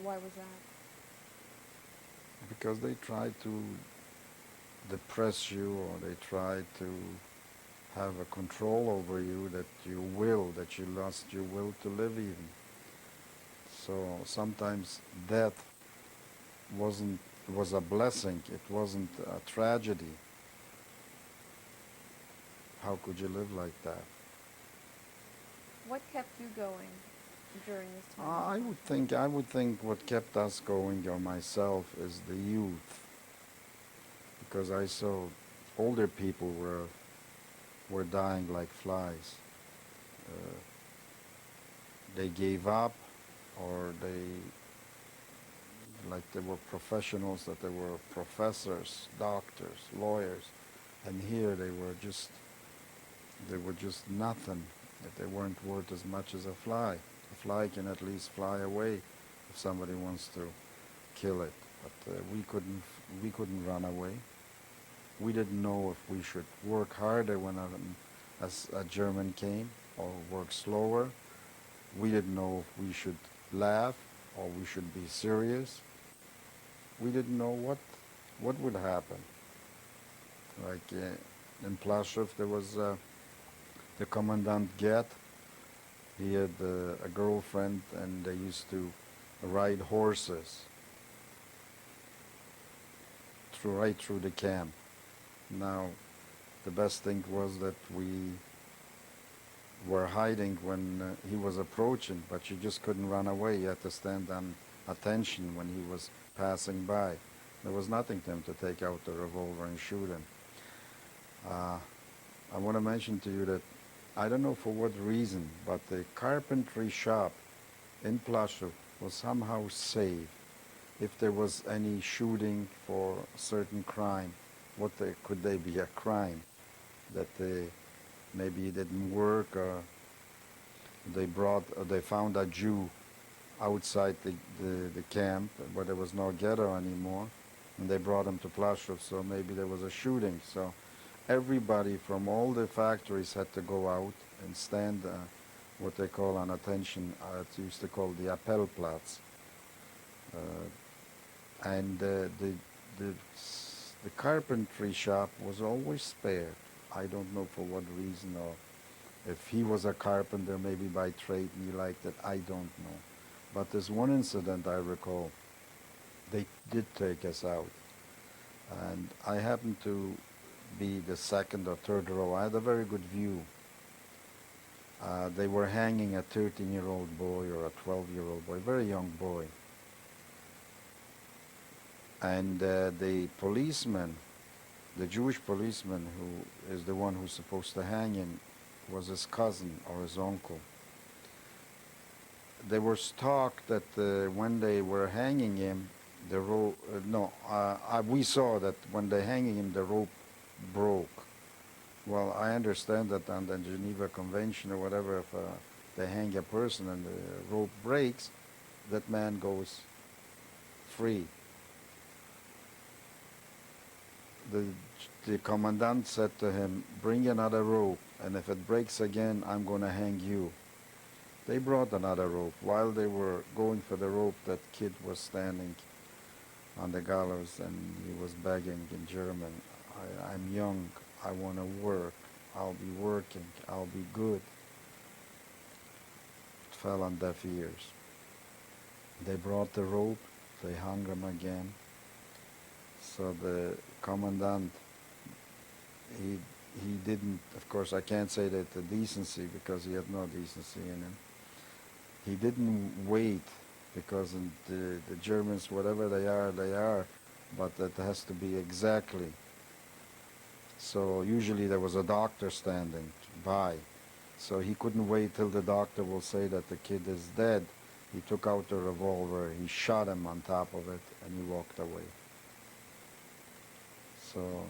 Why was that? Because they tried to depress you, or they tried to have a control over you, that you lost your will to live even. So sometimes death was a blessing, it wasn't a tragedy. How could you live like that? What kept you going during this time? I would think what kept us going, or myself, is the youth. Because I saw older people were dying like flies. They gave up, or they were professionals, that they were professors, doctors, lawyers, and here they were just nothing, that they weren't worth as much as a fly. A fly can at least fly away if somebody wants to kill it, but we couldn't run away. We didn't know if we should work harder when a German came, or work slower. We didn't know if we should laugh or we should be serious. We didn't know what would happen? Like in Plaszow, there was the Commandant Get. He had a girlfriend, and they used to ride horses right through the camp. Now, the best thing was that we were hiding when he was approaching, but you just couldn't run away. You had to stand on attention when he was passing by. There was nothing to him to take out the revolver and shoot him. I want to mention to you that I don't know for what reason, but the carpentry shop in Plaszow was somehow saved. If there was any shooting for a certain crime, could they be a crime? That maybe it didn't work, or they found a Jew outside the camp where there was no ghetto anymore, and they brought him to Plaszow, so maybe there was a shooting. So everybody from all the factories had to go out and stand what they call on attention, it's used to call the Appellplatz. And the carpentry shop was always spared. I don't know for what reason, or if he was a carpenter maybe by trade and he liked it, I don't know. But there's one incident I recall. They did take us out, and I happened to be the second or third row. I had a very good view. They were hanging a 13-year-old boy or a 12-year-old boy, very young boy. And the policeman, the Jewish policeman who is the one who's supposed to hang him, was his cousin or his uncle. There was talk that when they were hanging him, the rope, we saw that when they hanging him, the rope broke. Well, I understand that on the Geneva Convention or whatever, if they hang a person and the rope breaks, that man goes free. The commandant said to him, bring another rope, and if it breaks again, I'm going to hang you. They brought another rope. While they were going for the rope, that kid was standing on the gallows, and he was begging in German, I'm young, I want to work, I'll be working, I'll be good. It fell on deaf ears. They brought the rope, they hung him again. So the commandant, he didn't, of course I can't say that the decency, because he had no decency in him. He didn't wait, because the Germans, whatever they are, but it has to be exactly. So usually there was a doctor standing by, so he couldn't wait till the doctor will say that the kid is dead. He took out the revolver, he shot him on top of it, and he walked away. So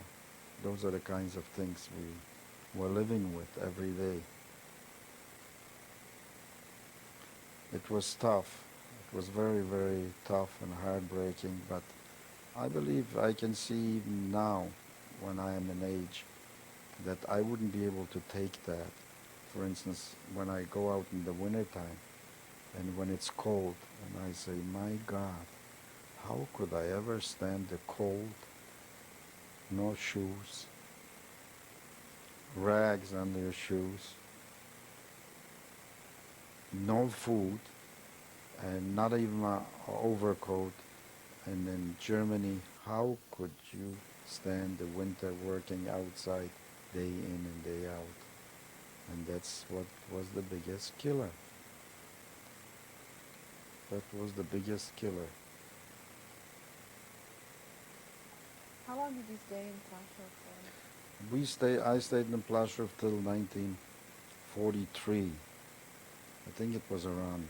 those are the kinds of things we were living with every day. It was tough. It was very, very tough and heartbreaking, but I believe I can see even now, when I am an age, that I wouldn't be able to take that. For instance, when I go out in the wintertime and when it's cold, and I say, my God, how could I ever stand the cold? No shoes, rags under your shoes, no food, and not even an overcoat. And in Germany, how could you stand the winter working outside day in and day out? And that's what was the biggest killer. That was the biggest killer. How long did you stay in Plaszow for? I stayed in Plaszow till 1943. I think it was around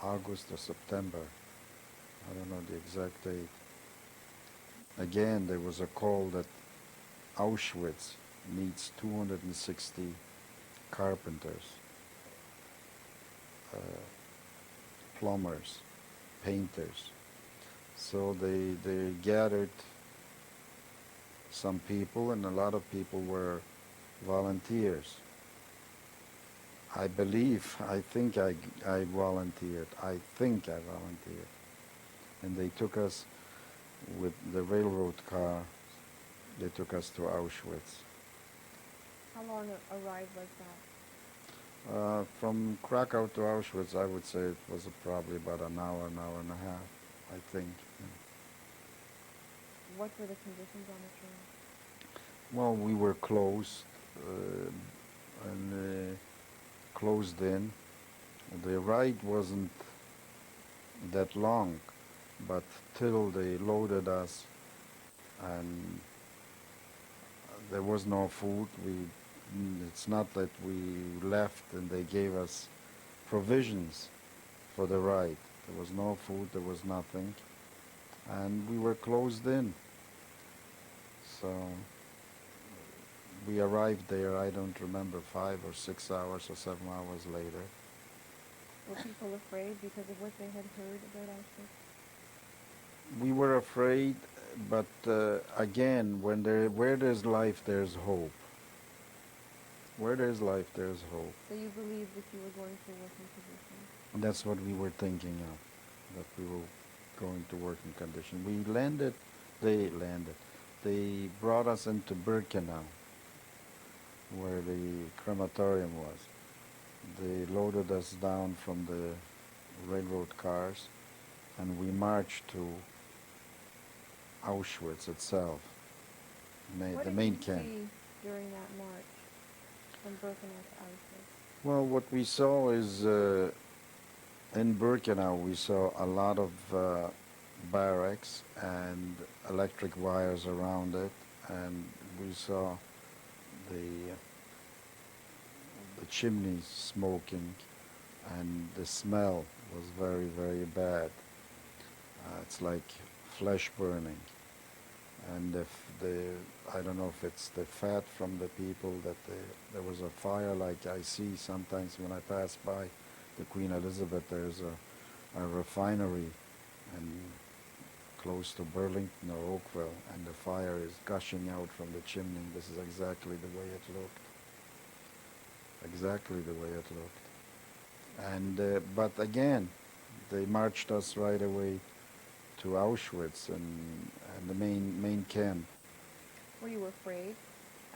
August or September. I don't know the exact date. Again, there was a call that Auschwitz needs 260 carpenters, plumbers, painters. So they gathered some people, and a lot of people were volunteers. I think I volunteered. And they took us with the railroad car. They took us to Auschwitz. How long a ride was that? From Krakow to Auschwitz, I would say it was probably about an hour and a half, I think. What were the conditions on the train? Well, we were closed and closed in. The ride wasn't that long, but till they loaded us and there was no food. It's not that we left and they gave us provisions for the ride. There was no food, there was nothing, and we were closed in. So we arrived there, I don't remember, 5 or 6 hours or 7 hours later. Were people afraid because of what they had heard about Auschwitz? We were afraid, but again, where there's life, there's hope. Where there's life, there's hope. So you believed that you were going to working position? And that's what we were thinking of, that we were going to working condition. They brought us into Birkenau, where the crematorium was. They loaded us down from the railroad cars, and we marched to Auschwitz itself, What the did main you camp. see during that march from Birkenau to Auschwitz? Well, what we saw is in Birkenau we saw a lot of barracks and electric wires around it, and we saw the chimneys smoking, and the smell was very, very bad. It's like flesh burning, and I don't know if it's the fat from the people that there was a fire like I see sometimes when I pass by the Queen Elizabeth. There's a refinery and close to Burlington or Oakville, and the fire is gushing out from the chimney. This is exactly the way it looked. Exactly the way it looked. And but again, they marched us right away to Auschwitz and the main camp. Were you afraid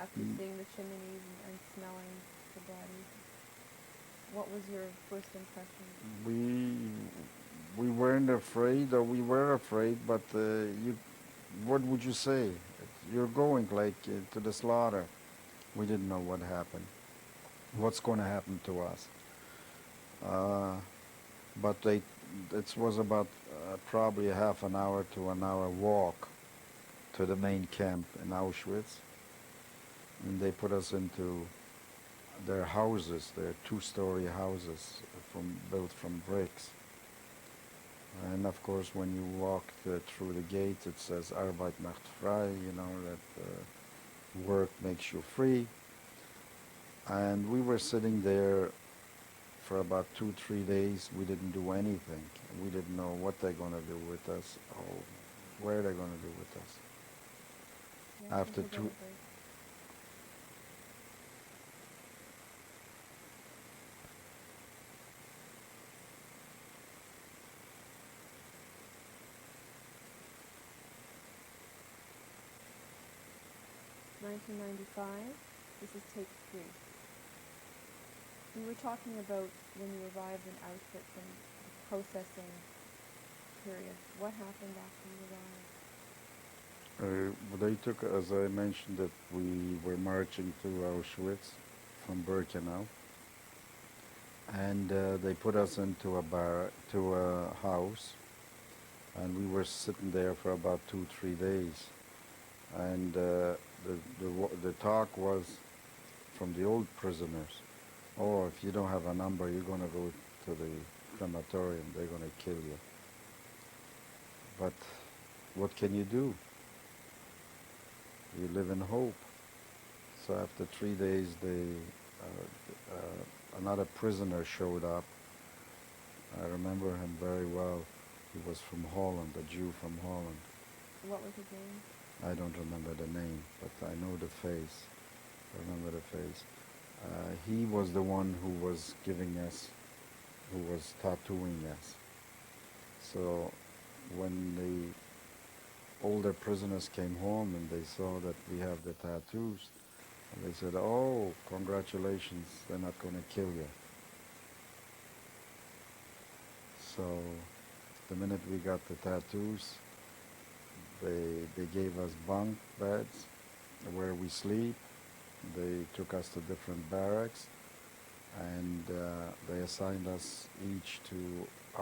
after seeing the chimneys and smelling the bodies? What was your first impression? We weren't afraid, or we were afraid, but what would you say? You're going like to the slaughter. We didn't know what happened. What's going to happen to us? But it was about probably a half an hour to an hour walk to the main camp in Auschwitz, and they put us into their houses, their two-story houses built from bricks. And of course, when you walk through the gates, it says "Arbeit macht frei," that work makes you free. And we were sitting there for about 2-3 days. We didn't do anything. We didn't know what they're going to do with us or where they're going to do with us. Yeah, After take a two, break. (1995). This is take 3. We were talking about when you arrived in Auschwitz and the processing period. What happened after you arrived? they took, as I mentioned, that we were marching to Auschwitz from Birkenau, and they put us into a house, and we were sitting there for about 2-3 days, and the talk was from the old prisoners, oh, if you don't have a number, you're going to go to the crematorium, they're going to kill you. But what can you do? You live in hope. So after 3 days, another prisoner showed up. I remember him very well. He was from Holland, a Jew from Holland. What was his name? I don't remember the name, but I know the face. I remember the face. He was the one who was who was tattooing us. So when older prisoners came home and they saw that we have the tattoos. And they said, "Oh, congratulations, they're not going to kill you." So the minute we got the tattoos, they gave us bunk beds where we sleep. They took us to different barracks, and they assigned us each to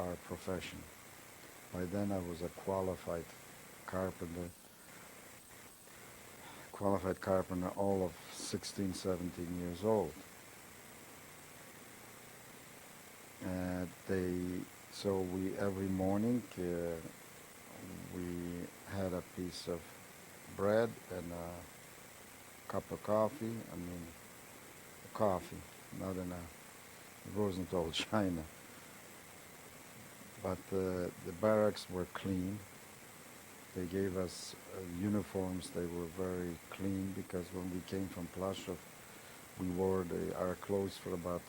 our profession. By then I was a carpenter, qualified carpenter, all of 16, 17 years old. So we every morning we had a piece of bread and a cup of coffee. I mean, coffee, not in a, it wasn't all China. But the barracks were clean. They gave us uniforms. They were very clean because when we came from Plaszow, we wore our clothes for about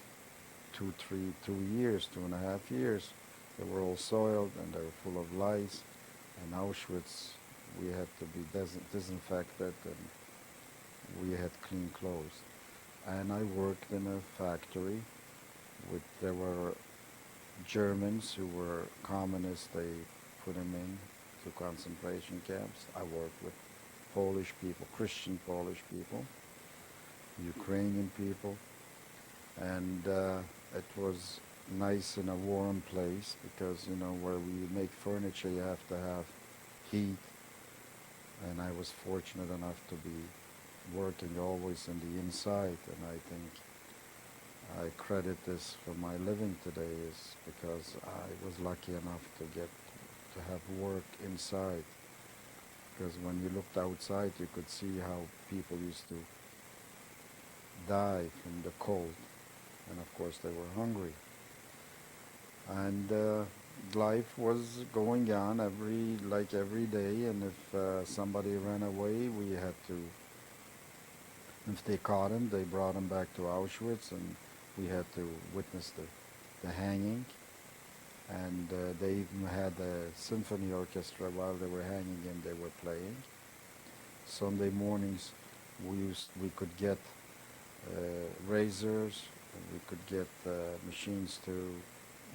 2 years, 2.5 years. They were all soiled and they were full of lice. In Auschwitz, we had to be disinfected and we had clean clothes. And I worked in a factory there were Germans who were communists. They put them in to concentration camps. I worked with Polish people, Christian Polish people, Ukrainian people, and it was nice in a warm place because, you know, where we make furniture you have to have heat, and I was fortunate enough to be working always in the inside, and I think I credit this for my living today is because I was lucky enough to have work inside, because when you looked outside you could see how people used to die from the cold, and of course they were hungry. And life was going on every day, and if somebody ran away, if they caught him, they brought him back to Auschwitz, and we had to witness the hanging. And they even had a symphony orchestra while they were hanging him, they were playing. Sunday mornings we could get razors, and we could get machines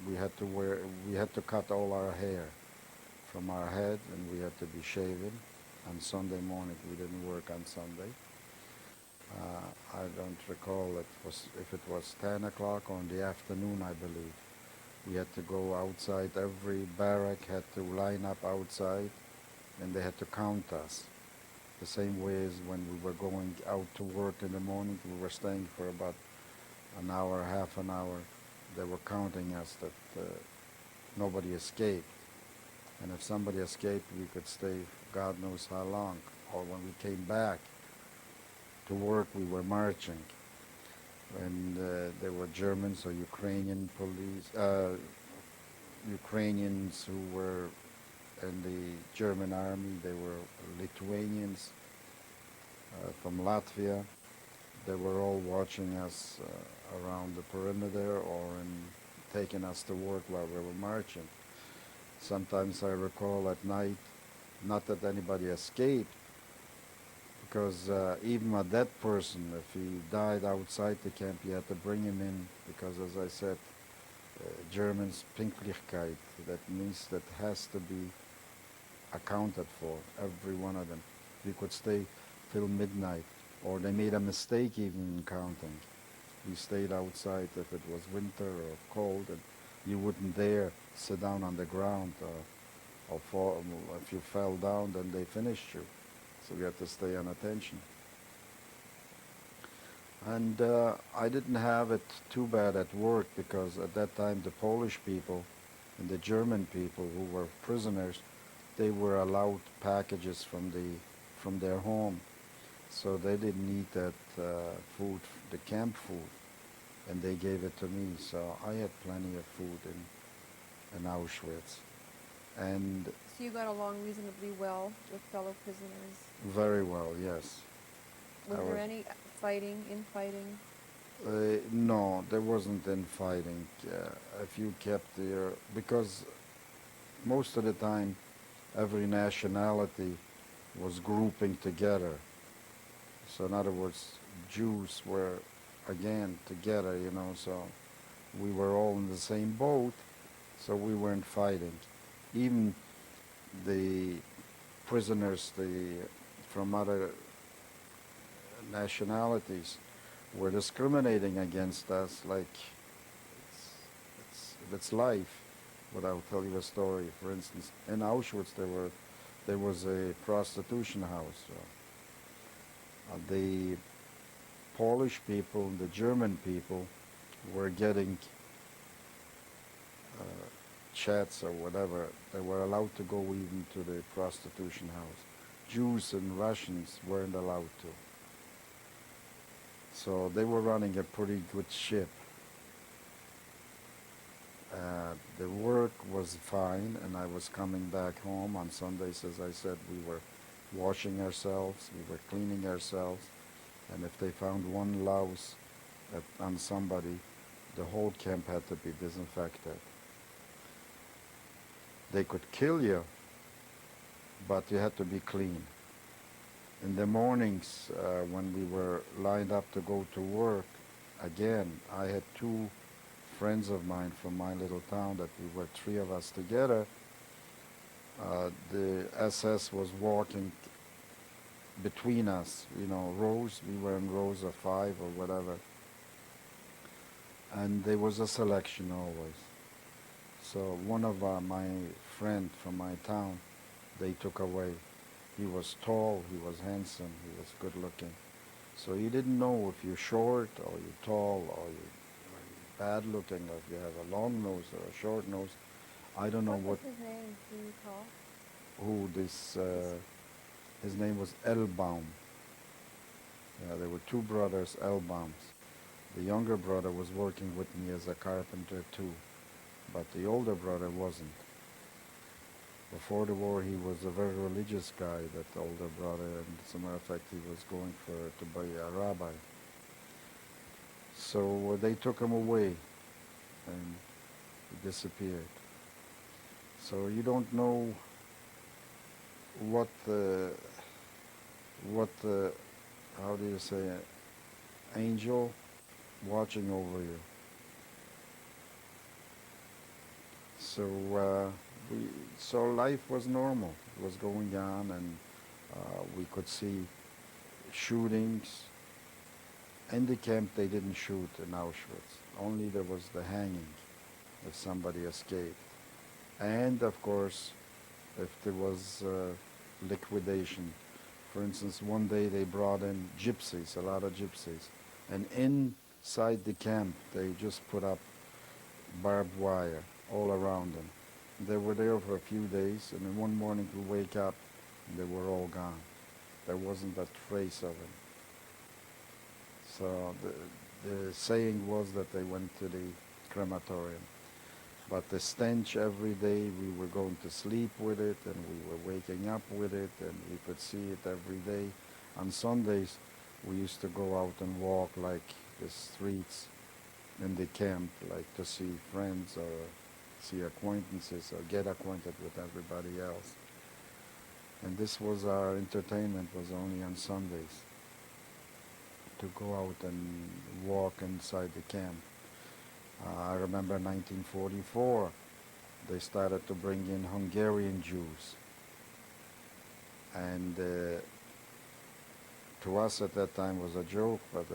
we had to cut all our hair from our head, and we had to be shaven. On Sunday morning, we didn't work on Sunday. I don't recall if it was 10 o'clock or in the afternoon, I believe. We had to go outside. Every barrack had to line up outside, and they had to count us. The same way as when we were going out to work in the morning, we were staying for about an hour, half an hour. They were counting us that nobody escaped. And if somebody escaped, we could stay God knows how long. Or when we came back to work, we were marching. And there were Germans or Ukrainian Ukrainians who were in the German army. They were Lithuanians from Latvia. They were all watching us around the perimeter or taking us to work while we were marching. Sometimes I recall at night, not that anybody escaped, because even a dead person, if he died outside the camp, you had to bring him in, because as I said, German's Pünktlichkeit, that means that has to be accounted for, every one of them. We could stay till midnight, or they made a mistake even in counting. We stayed outside if it was winter or cold, and you wouldn't dare sit down on the ground or fall. If you fell down, then they finished you. So we had to stay on attention. And I didn't have it too bad at work, because at that time the Polish people and the German people who were prisoners, they were allowed packages from their home. So they didn't eat that food, the camp food, and they gave it to me. So I had plenty of food in Auschwitz. And So you got along reasonably well with fellow prisoners? very well, yes. Was there any infighting? No, there wasn't infighting. If you kept because most of the time, every nationality was grouping together. So in other words, Jews were again together, so we were all in the same boat, so we weren't fighting. Even the prisoners from other nationalities were discriminating against us like it's life. But I'll tell you a story. For instance, in Auschwitz there was a prostitution house. The Polish people and the German people were getting chats or whatever. They were allowed to go even to the prostitution house. Jews and Russians weren't allowed to. So they were running a pretty good ship. The work was fine, and I was coming back home on Sundays. As I said, we were washing ourselves, we were cleaning ourselves, and if they found one louse on somebody, the whole camp had to be disinfected. They could kill you, but you had to be clean. In the mornings, when we were lined up to go to work, again, I had two friends of mine from my little town that we were three of us together. The SS was walking between us, rows. We were in rows of 5 or whatever. And there was a selection always. So one of my friend from my town, they took away. He was tall, he was handsome, he was good looking. So you didn't know if you're short or you're tall or you're bad looking or if you have a long nose or a short nose. I don't know what. What was his name? Do you recall? Who this? His name was Elbaum. Yeah, there were two brothers, Elbaums. The younger brother was working with me as a carpenter too, but the older brother wasn't. Before the war, he was a very religious guy, that older brother, and as a matter of fact, he was going to be a rabbi. So they took him away, and he disappeared. So you don't know what how do you say it, angel watching over you. So life was normal. It was going on, and we could see shootings. In the camp, they didn't shoot in Auschwitz. Only there was the hanging if somebody escaped. And, of course, if there was liquidation. For instance, one day they brought in gypsies, a lot of gypsies. And inside the camp, they just put up barbed wire all around them. They were there for a few days, and then one morning we wake up, and they were all gone. There wasn't a trace of them. So the saying was that they went to the crematorium. But the stench every day, we were going to sleep with it, and we were waking up with it, and we could see it every day. On Sundays, we used to go out and walk like the streets in the camp, like to see friends or see acquaintances or get acquainted with everybody else. And this was our entertainment, was only on Sundays, to go out and walk inside the camp. I remember 1944, they started to bring in Hungarian Jews. And to us at that time was a joke, but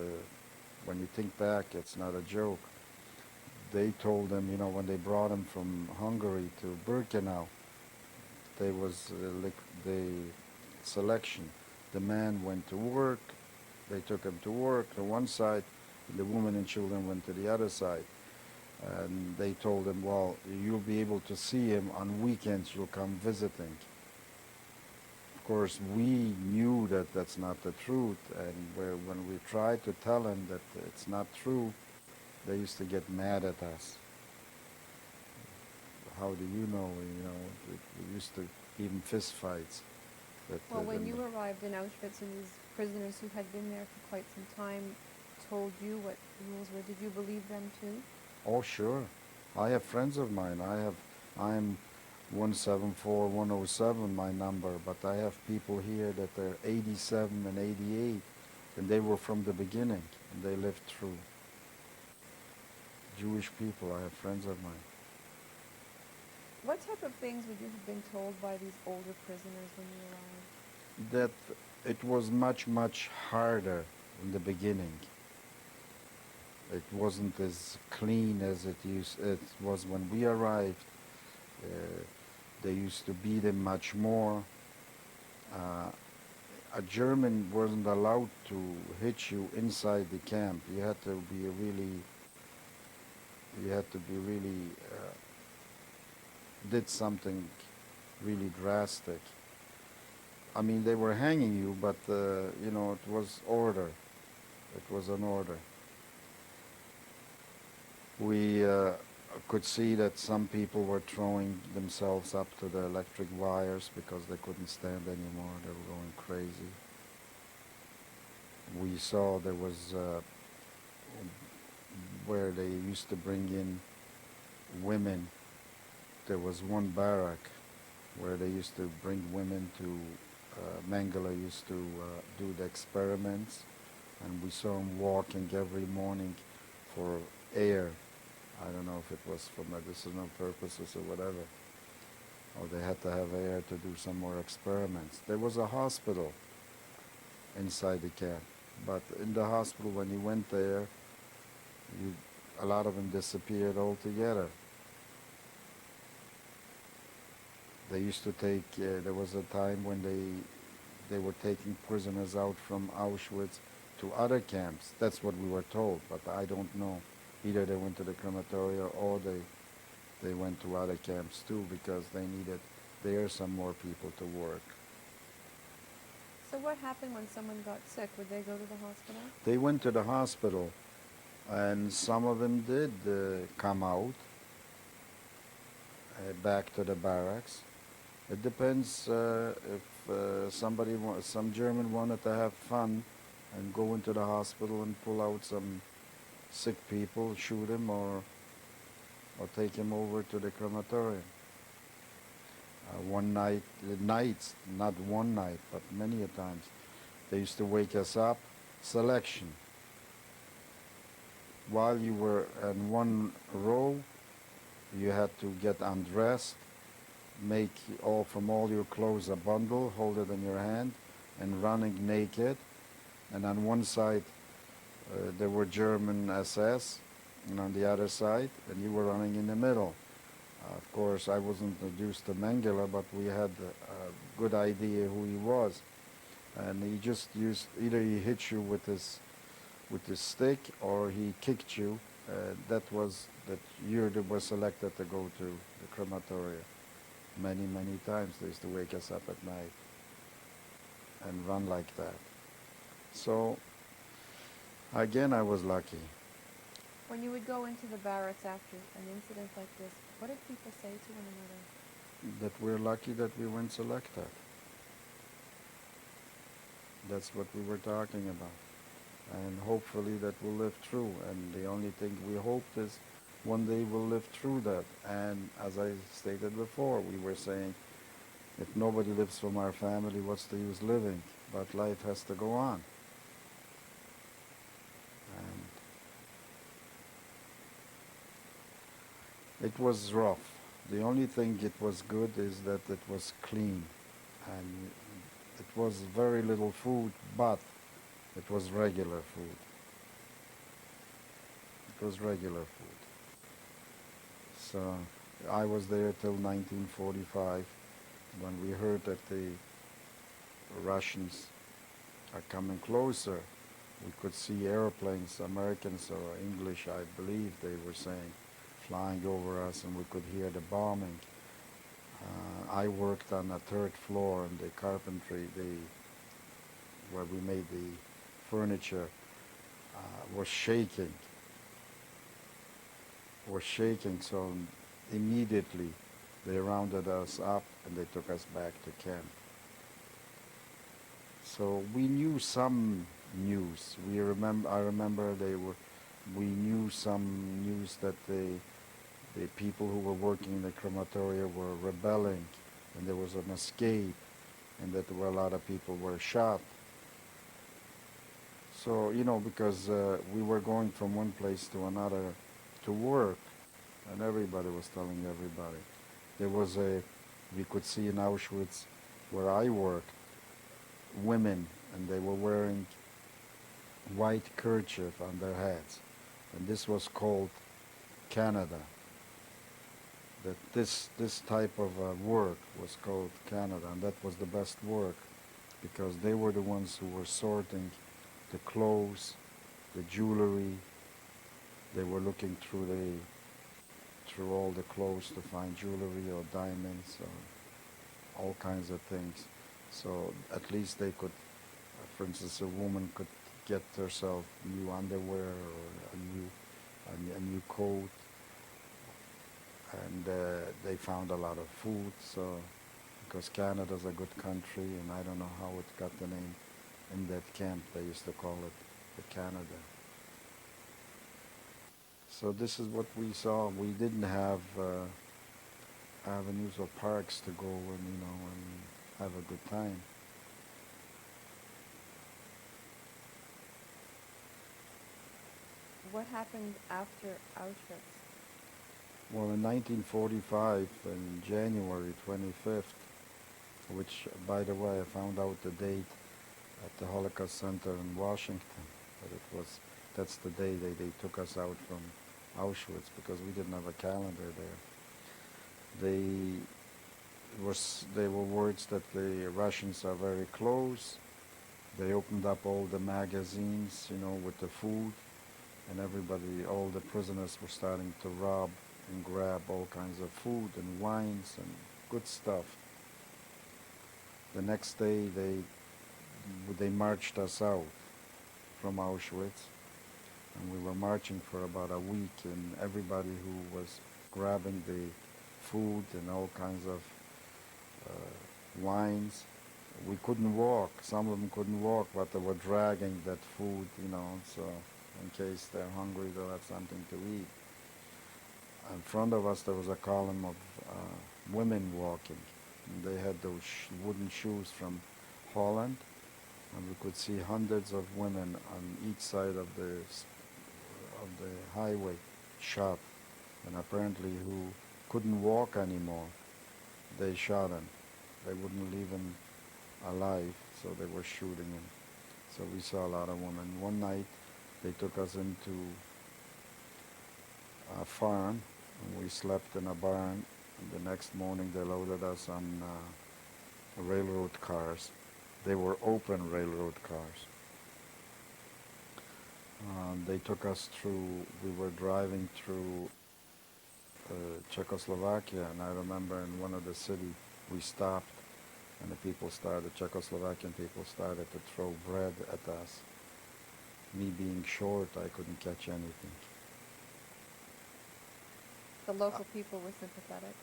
when you think back, it's not a joke. They told them, when they brought them from Hungary to Birkenau, there was the selection. The man went to work, they took him to work to one side, the women and children went to the other side. And they told him, well, you'll be able to see him on weekends, you'll come visiting. Of course, we knew that that's not the truth, and when we tried to tell them that it's not true, they used to get mad at us. How do you know? We used to even fist fights. Well, when you arrived in Auschwitz and these prisoners who had been there for quite some time told you what the rules were, did you believe them too? Oh, sure. I have friends of mine. I'm 174-107 my number, but I have people here that are 87 and 88, and they were from the beginning, and they lived through. Jewish people, I have friends of mine. What type of things would you have been told by these older prisoners when you arrived? That it was much, much harder in the beginning. It wasn't as clean as it was when we arrived. Uh, they used to beat him much more. A German wasn't allowed to hit you inside the camp. You had to be really, did something really drastic. I mean, they were hanging you, but, it was order. It was an order. We could see that some people were throwing themselves up to the electric wires because they couldn't stand anymore. They were going crazy. We saw there was where they used to bring in women. There was one barrack where they used to bring women to Mengele used to do the experiments, and we saw him walking every morning for air. I don't know if it was for medicinal purposes or whatever. Or they had to have air to do some more experiments. There was a hospital inside the camp, but in the hospital when you went there, a lot of them disappeared altogether. They used to take, there was a time when they were taking prisoners out from Auschwitz to other camps. That's what we were told, but I don't know. Either they went to the crematorium or they went to other camps too, because they needed there some more people to work. So what happened when someone got sick? Would they go to the hospital? They went to the hospital, and some of them did come out back to the barracks. It depends if some German wanted to have fun and go into the hospital and pull out some sick people, shoot him, or take him over to the crematorium. Nights, not one night, but many a times, they used to wake us up, selection. While you were in one row, you had to get undressed, make from all your clothes a bundle, hold it in your hand, and running naked. And on one side, there were German SS, and on the other side, and you were running in the middle. Of course, I wasn't introduced to Mengele, but we had a good idea who he was. And he just either he hit you with his stick or he kicked you. That you were selected to go to the crematorium. Many, many times they used to wake us up at night and run like that. So, again, I was lucky. When you would go into the barracks after an incident like this, what did people say to one another? That we're lucky that we weren't selected. That's what we were talking about. And hopefully that we'll live through. And the only thing we hoped is one day we'll live through that. And as I stated before, we were saying, if nobody lives from our family, what's the use living? But life has to go on. And it was rough. The only thing it was good is that it was clean. And it was very little food, but it was regular food. It was regular food. So I was there till 1945, when we heard that the Russians are coming closer. We could see airplanes, Americans or English, I believe they were saying, flying over us, and we could hear the bombing. I worked on the third floor in the carpentry, where we made the furniture, was shaking. So immediately they rounded us up and they took us back to camp. So we knew some news. I remember we knew some news that The people who were working in the crematoria were rebelling, and there was an escape, and that there were a lot of people were shot. So, because we were going from one place to another to work, and everybody was telling everybody. We could see in Auschwitz, where I worked, women, and they were wearing white kerchief on their heads. And this was called Canada. That this type of work was called Canada, and that was the best work, because they were the ones who were sorting the clothes, the jewelry. They were looking through all the clothes to find jewelry or diamonds or all kinds of things. So at least they could, for instance, a woman could get herself new underwear or a new coat, and they found a lot of food. So because Canada's a good country, and I don't know how it got the name. In that camp, they used to call it the Canada. So this is what we saw. We didn't have avenues or parks to go and have a good time. What happened after Auschwitz? Well, in 1945, in January 25th, which, by the way, I found out the date at the Holocaust Center in Washington, that's the day they took us out from Auschwitz, because we didn't have a calendar there. They were words that the Russians are very close. They opened up all the magazines, with the food, and all the prisoners were starting to rob and grab all kinds of food and wines and good stuff. The next day, they marched us out from Auschwitz, and we were marching for about a week, and everybody who was grabbing the food and all kinds of wines, we couldn't walk. Some of them couldn't walk, but they were dragging that food, so in case they're hungry, they'll have something to eat. In front of us, there was a column of women walking. And they had those wooden shoes from Holland, and we could see hundreds of women on each side of the highway shot, and apparently who couldn't walk anymore, they shot them. They wouldn't leave them alive, so they were shooting them. So we saw a lot of women. One night, they took us into a farm, and we slept in a barn. And the next morning, they loaded us on railroad cars. They were open railroad cars. They took us we were driving through Czechoslovakia, and I remember in one of the cities, we stopped, and the Czechoslovakian people started to throw bread at us. Me being short, I couldn't catch anything. The local people were sympathetic?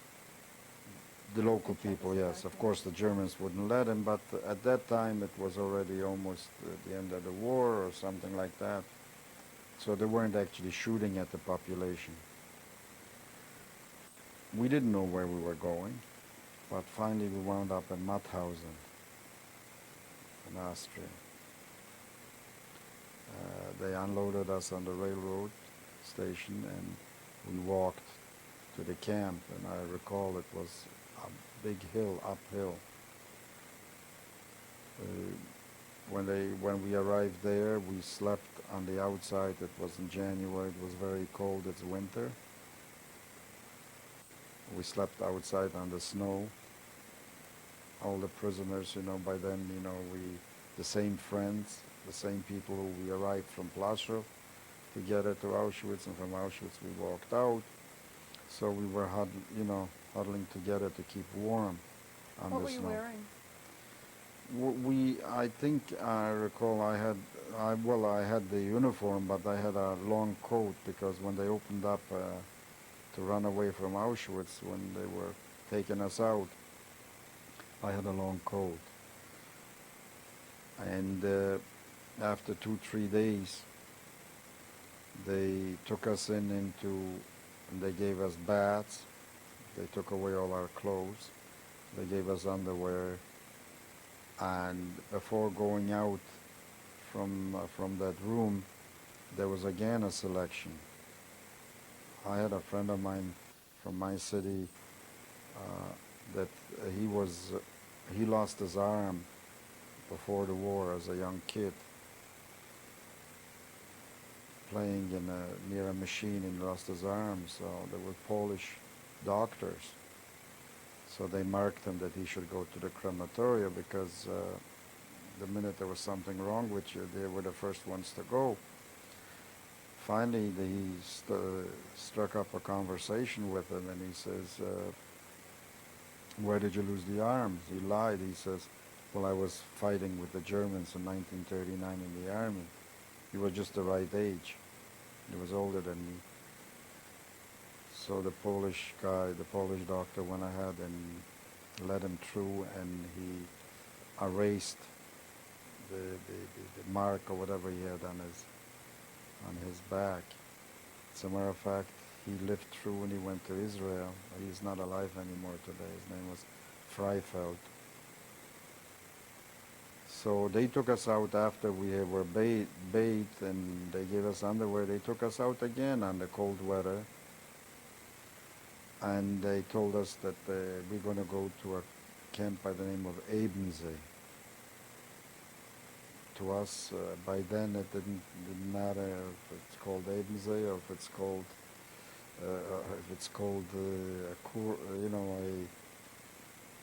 The local people, yes. Of course, the Germans wouldn't let them, but at that time it was already almost the end of the war or something like that. So they weren't actually shooting at the population. We didn't know where we were going, but finally we wound up in Mauthausen in Austria. They unloaded us on the railroad station, and we walked to the camp, and I recall it was a big hill, uphill. When we arrived there, we slept on the outside. It was in January. It was very cold. It's winter. We slept outside on the snow. All the prisoners, by then, the same friends, the same people who we arrived from Plaszow together to Auschwitz, and from Auschwitz we walked out. So we were huddling together to keep warm on the snow. What were you wearing? I think I recall I had the uniform, but I had a long coat, because when they opened up to run away from Auschwitz, when they were taking us out, I had a long coat. And after 2-3 days, they took us into and they gave us baths. They took away all our clothes. They gave us underwear. And before going out from that room, there was again a selection. I had a friend of mine from my city that he lost his arm before the war as a young kid, playing near a machine, and lost his arm. So there were Polish doctors. So they marked him that he should go to the crematorium because the minute there was something wrong with you, they were the first ones to go. Finally, he struck up a conversation with him, and he says, where did you lose the arm? He lied. He says, well, I was fighting with the Germans in 1939 in the army. He was just the right age. He was older than me. So the Polish doctor went ahead and led him through, and he erased the mark or whatever he had on his back. As a matter of fact, he lived through and he went to Israel. He's not alive anymore today. His name was Freifeld. So they took us out after we were bathed, and they gave us underwear. They took us out again on the cold weather, and they told us that we're going to go to a camp by the name of Ebensee. To us, by then it didn't matter if it's called Ebensee or if it's called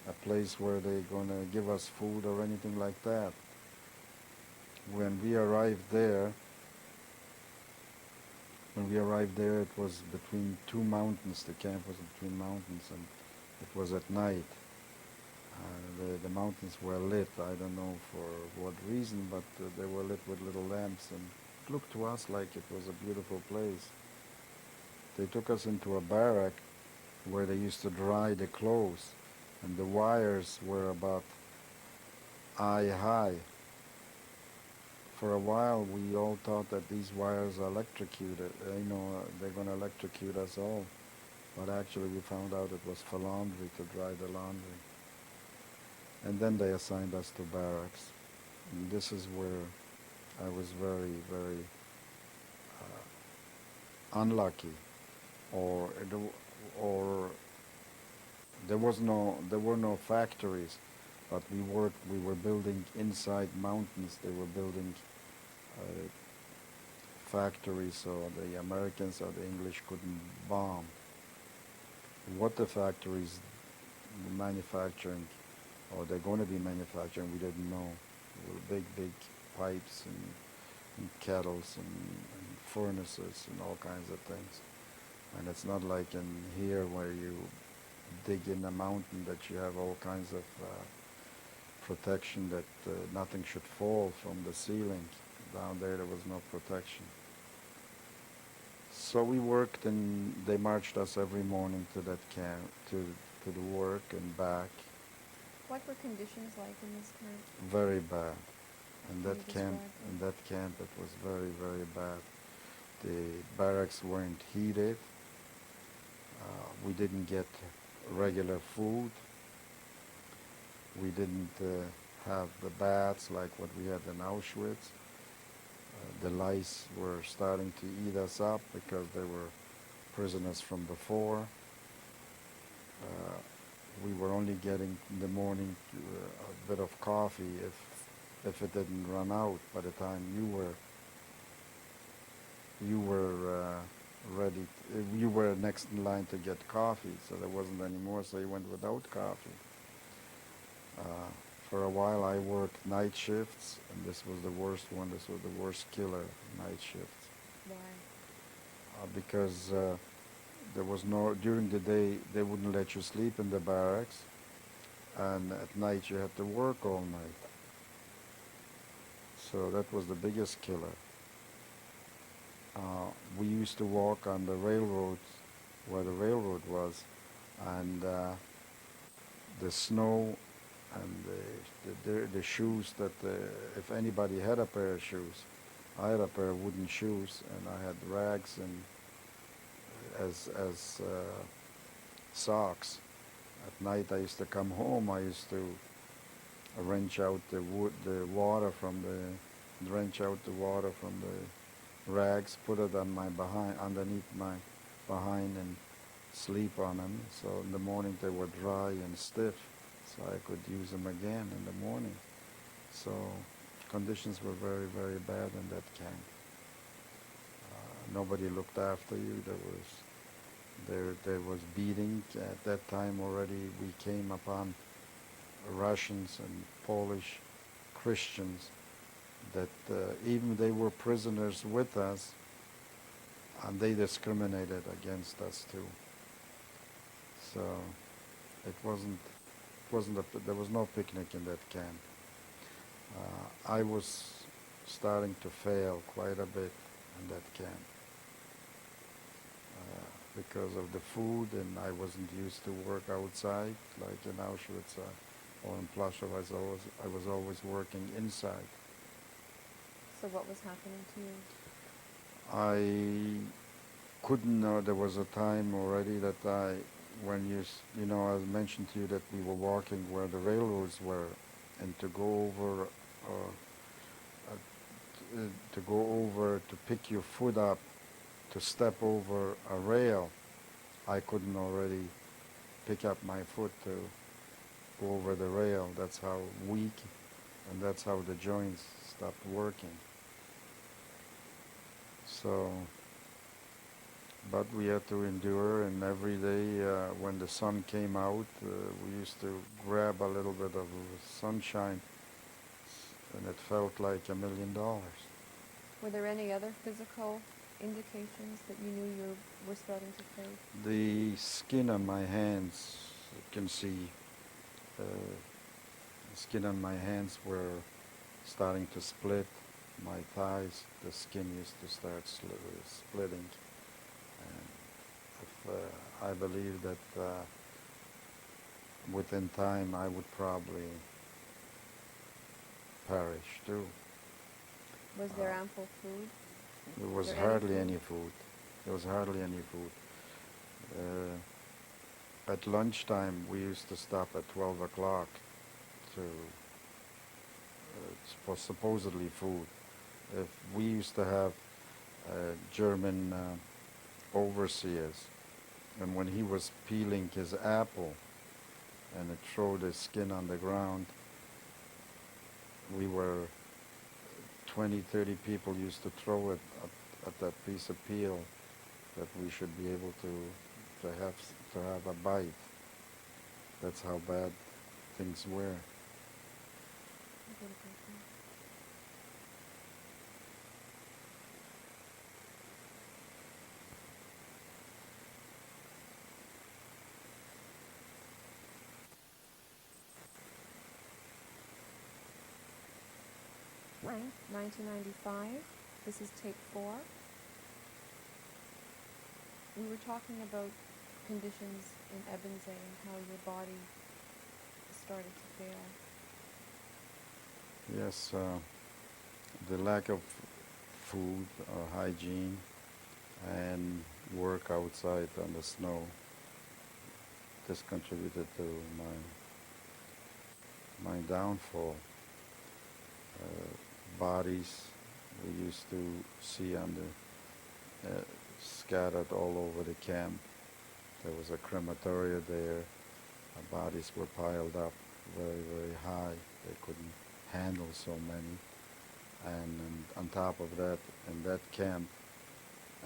a place where they're going to give us food or anything like that. When we arrived there, it was between two mountains. The camp was between mountains, and it was at night. The mountains were lit. I don't know for what reason, but they were lit with little lamps, and it looked to us like it was a beautiful place. They took us into a barrack where they used to dry the clothes, and the wires were about eye high. For a while, we all thought that these wires are electrocuted. They're going to electrocute us all. But actually, we found out it was for laundry, to dry the laundry. And then they assigned us to barracks. And this is where I was very, very unlucky, or there were no factories, but we were building inside mountains. They were building factories so the Americans or the English couldn't bomb. What the factories manufacturing, or they're going to be manufacturing, we didn't know. There were big pipes and kettles and furnaces and all kinds of things. And it's not like in here where you dig in a mountain that you have all kinds of protection that nothing should fall from the ceiling. Down there was no protection. So we worked, and they marched us every morning to that camp, to the work and back. What were conditions like in this camp? Very bad. In Can that you camp, describe them? it was very, very bad. The barracks weren't heated. We didn't get regular food. We didn't have the baths like what we had in Auschwitz. The lice were starting to eat us up because they were prisoners from before. We were only getting in the morning a bit of coffee if it didn't run out. By the time you were ready, you were next in line to get coffee, so there wasn't any more, so you went without coffee. For a while I worked night shifts, and this was the worst one. This was the worst killer, night shifts. Why? Because there was during the day they wouldn't let you sleep in the barracks, and at night you had to work all night. So that was the biggest killer. We used to walk on the railroads, where the railroad was, and the snow and the shoes that if anybody had a pair of shoes, I had a pair of wooden shoes, and I had rags and as socks. At night I used to come home. I used to wrench out the water from the rags, put it on my underneath my behind, and sleep on them. So in the morning they were dry and stiff, so I could use them again in the morning. So conditions were very, very bad in that camp. Nobody looked after you. There was beating. At that time already we came upon Russians and Polish Christians that even they were prisoners with us, and they discriminated against us too. So there was no picnic in that camp. I was starting to fail quite a bit in that camp because of the food, and I wasn't used to work outside like in Auschwitz or in Plaszow. I was always working inside. So what was happening to you? I couldn't know. There was a time already that when I mentioned to you that we were walking where the railroads were, and to go over to pick your foot up, to step over a rail, I couldn't already pick up my foot to go over the rail. That's how weak, and that's how the joints stopped working. So, but we had to endure, and every day when the sun came out, we used to grab a little bit of sunshine, and it felt like $1 million. Were there any other physical indications that you knew you were starting to fade? The skin on my hands, you can see, the skin on my hands were starting to split. My thighs, the skin used to start splitting. And I believe that within time I would probably perish too. Was there ample food? There was hardly any food. There was hardly any food. At lunchtime, we used to stop at 12 o'clock for supposedly food. If we used to have German overseers, and when he was peeling his apple and it threw the skin on the ground, we were 20, 30 people used to throw it at that piece of peel, that we should be able to have a bite. That's how bad things were. Right, 1995. This is tape 4. We were talking about conditions in Ebensee and how your body started to fail. Yes, the lack of food or hygiene and work outside on the snow, this contributed to my downfall. Bodies we used to see on the scattered all over the camp. There was a crematoria there. Bodies were piled up very, very high. They couldn't handle so many. And on top of that, in that camp,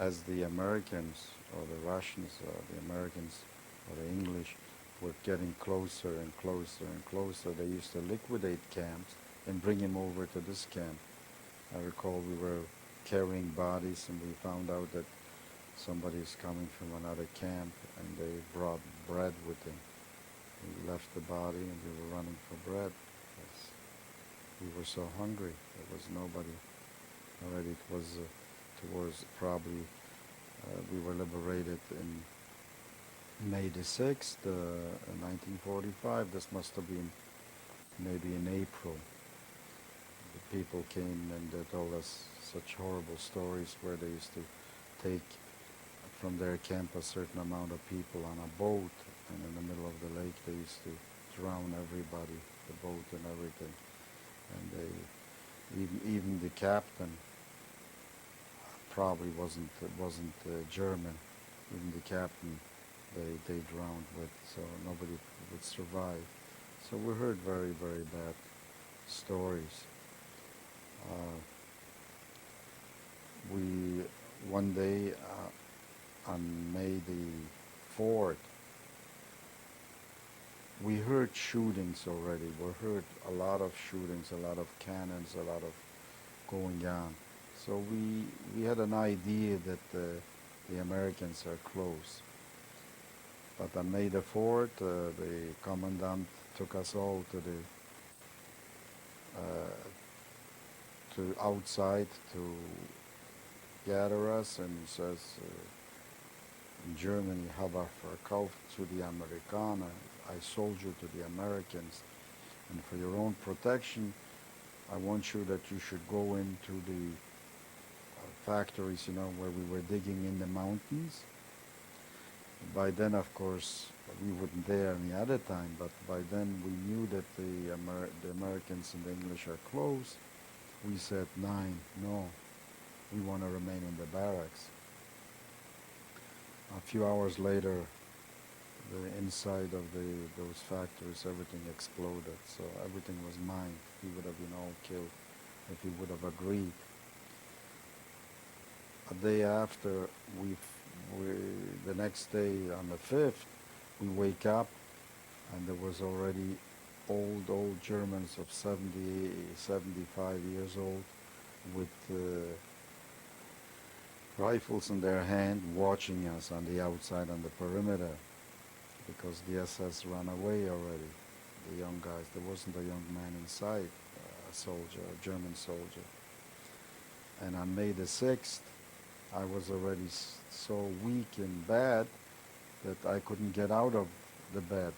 as the Americans or the Russians or the Americans or the English were getting closer and closer and closer, they used to liquidate camps and bring him over to this camp. I recall we were carrying bodies, and we found out that somebody's coming from another camp, and they brought bread with them. We left the body, and we were running for bread because we were so hungry. There was nobody. Already it was towards probably, we were liberated in May the 6th, 1945. This must have been maybe in April. The people came and they told us such horrible stories where they used to take from their camp a certain amount of people on a boat, and in the middle of the lake they used to drown everybody, the boat and everything. And they, even the captain probably wasn't German. Even the captain they drowned with, so nobody would survive. So we heard very, very bad stories. We one day on May the 4th, we heard shootings already. We heard a lot of shootings, a lot of cannons, a lot of going on. So we had an idea that the Americans are close. But on May the 4th, the commandant took us all to outside to gather us, and he says, in Germany, "Habe verkauft zu die Amerikaner." I sold you to the Americans, and for your own protection, I want you that you should go into the factories, where we were digging in the mountains. By then, of course, we weren't there any other time, but by then we knew that the Americans and the English are close. We said, no, we want to remain in the barracks. A few hours later, the inside of those factories, everything exploded, so everything was mined. We would have been all killed if we would have agreed. A day after, the next day, on the 5th, we wake up, and there was already old Germans of 70, 75 years old with rifles in their hand watching us on the outside on the perimeter, because the SS ran away already, the young guys. There wasn't a young man inside, a soldier, a German soldier. And on May the 6th, I was already so weak and bad that I couldn't get out of the bed.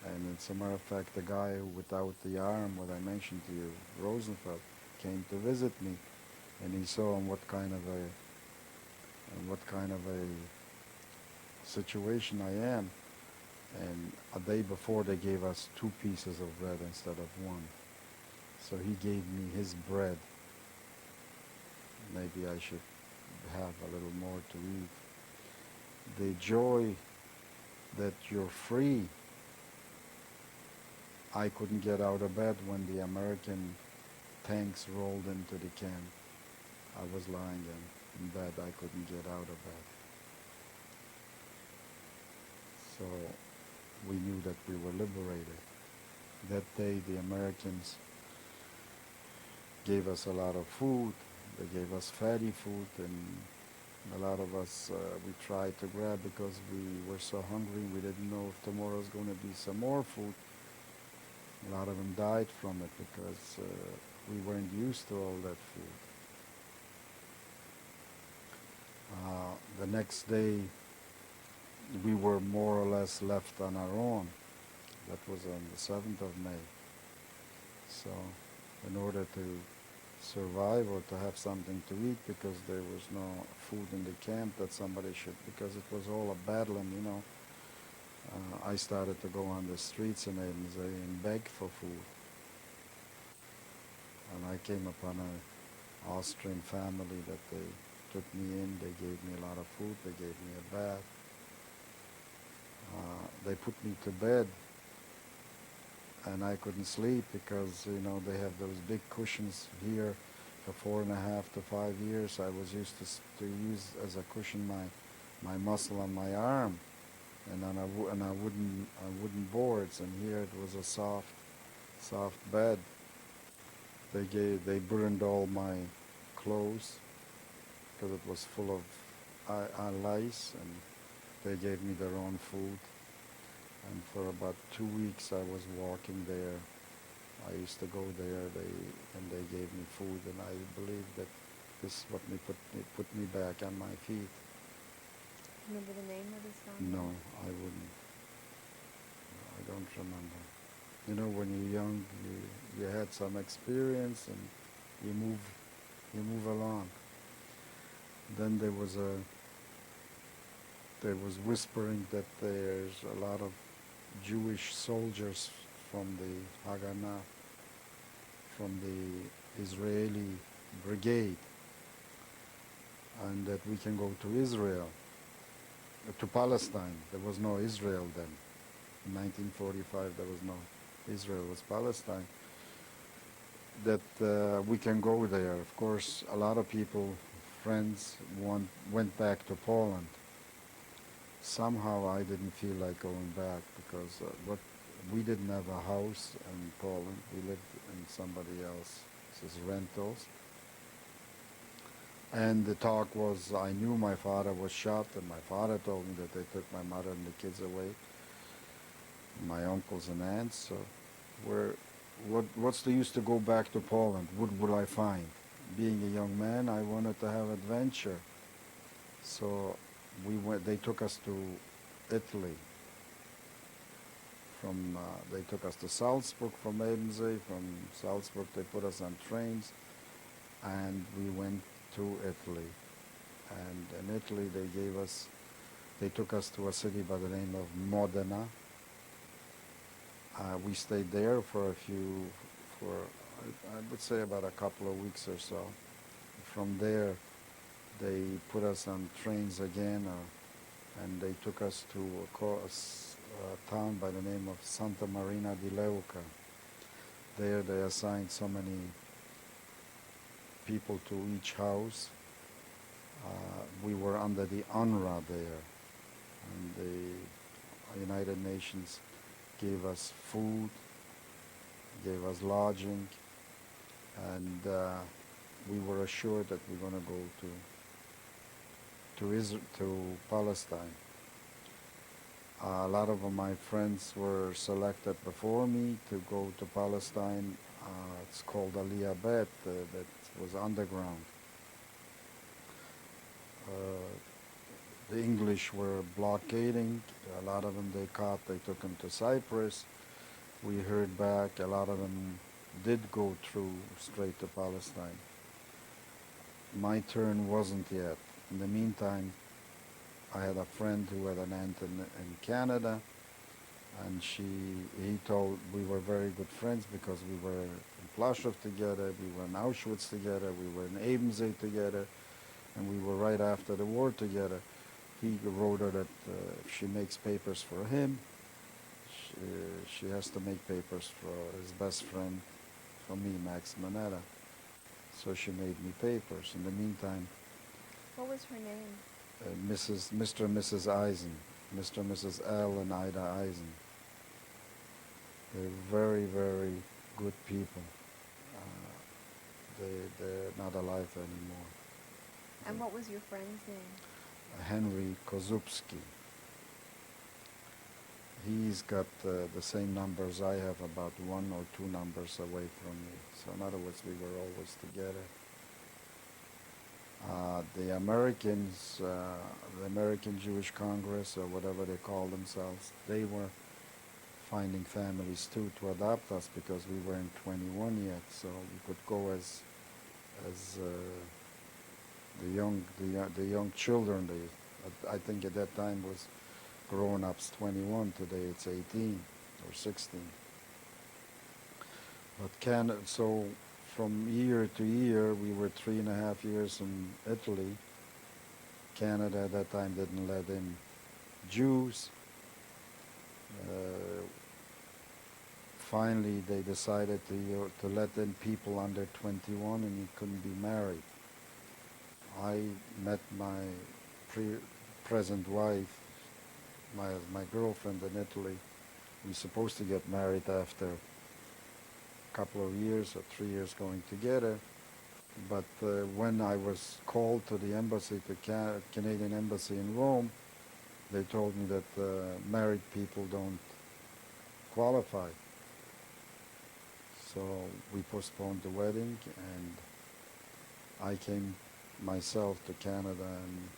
And as a matter of fact, the guy without the arm, what I mentioned to you, Rosenfeld, came to visit me, and he saw what kind of a situation I am. And a day before, they gave us 2 pieces of bread instead of 1. So he gave me his bread. Maybe I should have a little more to eat. The joy that you're free. I couldn't get out of bed when the American tanks rolled into the camp. I was lying in bed. I couldn't get out of bed. So we knew that we were liberated. That day the Americans gave us a lot of food. They gave us fatty food, and a lot of us, we tried to grab because we were so hungry. We didn't know if tomorrow was going to be some more food. A lot of them died from it because we weren't used to all that food. The next day, we were more or less left on our own. That was on the 7th of May. So in order to survive or to have something to eat, because there was no food in the camp that somebody should, because it was all a battle, and I started to go on the streets in Adense and beg for food. And I came upon an Austrian family that they took me in. They gave me a lot of food. They gave me a bath. They put me to bed, and I couldn't sleep because, they have those big cushions here. For 4.5 to 5 years, I was used to use as a cushion my muscle on my arm, and on a wooden boards. And here it was a soft bed. They burned all my clothes because it was full of lice, and they gave me their own food. And for about 2 weeks I was walking there. I used to go there, and they gave me food, and I believe that this is what put me back on my feet. Remember the name of this family? No, I wouldn't. I don't remember. When you're young, you had some experience, and you move along. Then there was there was whispering that there's a lot of Jewish soldiers from the Haganah, from the Israeli brigade, and that we can go to Israel, to Palestine. There was no Israel then. In 1945 there was no Israel, it was Palestine. That we can go there. Of course, a lot of people, friends, went back to Poland. Somehow I didn't feel like going back because we didn't have a house in Poland. We lived in somebody else's rentals. And the talk was, I knew my father was shot, and my father told me that they took my mother and the kids away, my uncles and aunts. So what's the use to go back to Poland? What would I find? Being a young man, I wanted to have adventure. So they took us to Italy. They took us to Salzburg from Ebensee. From Salzburg they put us on trains, and we went to Italy. And in Italy they took us to a city by the name of Modena. We stayed there for I would say about a couple of weeks or so. From there, they put us on trains again, and they took us to a town by the name of Santa Marina di Leuca. There they assigned so many people to each house. We were under the UNRWA there, and the United Nations gave us food, gave us lodging, and we were assured that we're going to go to Palestine. A lot of my friends were selected before me to go to Palestine. It's called Aliyah Bet, that was underground. The English were blockading. A lot of them they took them to Cyprus. We heard back, a lot of them did go through straight to Palestine. My turn wasn't yet. In the meantime, I had a friend who had an aunt in Canada, and we were very good friends because we were in Plaszow together, we were in Auschwitz together, we were in Ebensee together, and we were right after the war together. He wrote her that if she makes papers for him, she has to make papers for his best friend, for me, Max Moneta. So she made me papers. In the meantime, What was her name? Mr. and Mrs. Eisen, Mr. and Mrs. L. and Ida Eisen. They're very, very good people. They're not alive anymore. And what was your friend's name? Henry Kozubski. He's got the same numbers I have, about 1 or 2 numbers away from me. So in other words, we were always together. The Americans, the American Jewish Congress, or whatever they call themselves, they were finding families too to adopt us because we weren't 21 yet, so we could go as the young children. I think at that time was grown-ups 21. Today it's 18 or 16. But so from year to year, we were 3.5 years in Italy. Canada at that time didn't let in Jews. Finally, they decided to let in people under 21, and you couldn't be married. I met my present wife, my girlfriend in Italy. We were supposed to get married after a couple of years or 3 years going together. But when I was called to the embassy, the Canadian embassy in Rome, they told me that married people don't qualify. So we postponed the wedding, and I came myself to Canada, and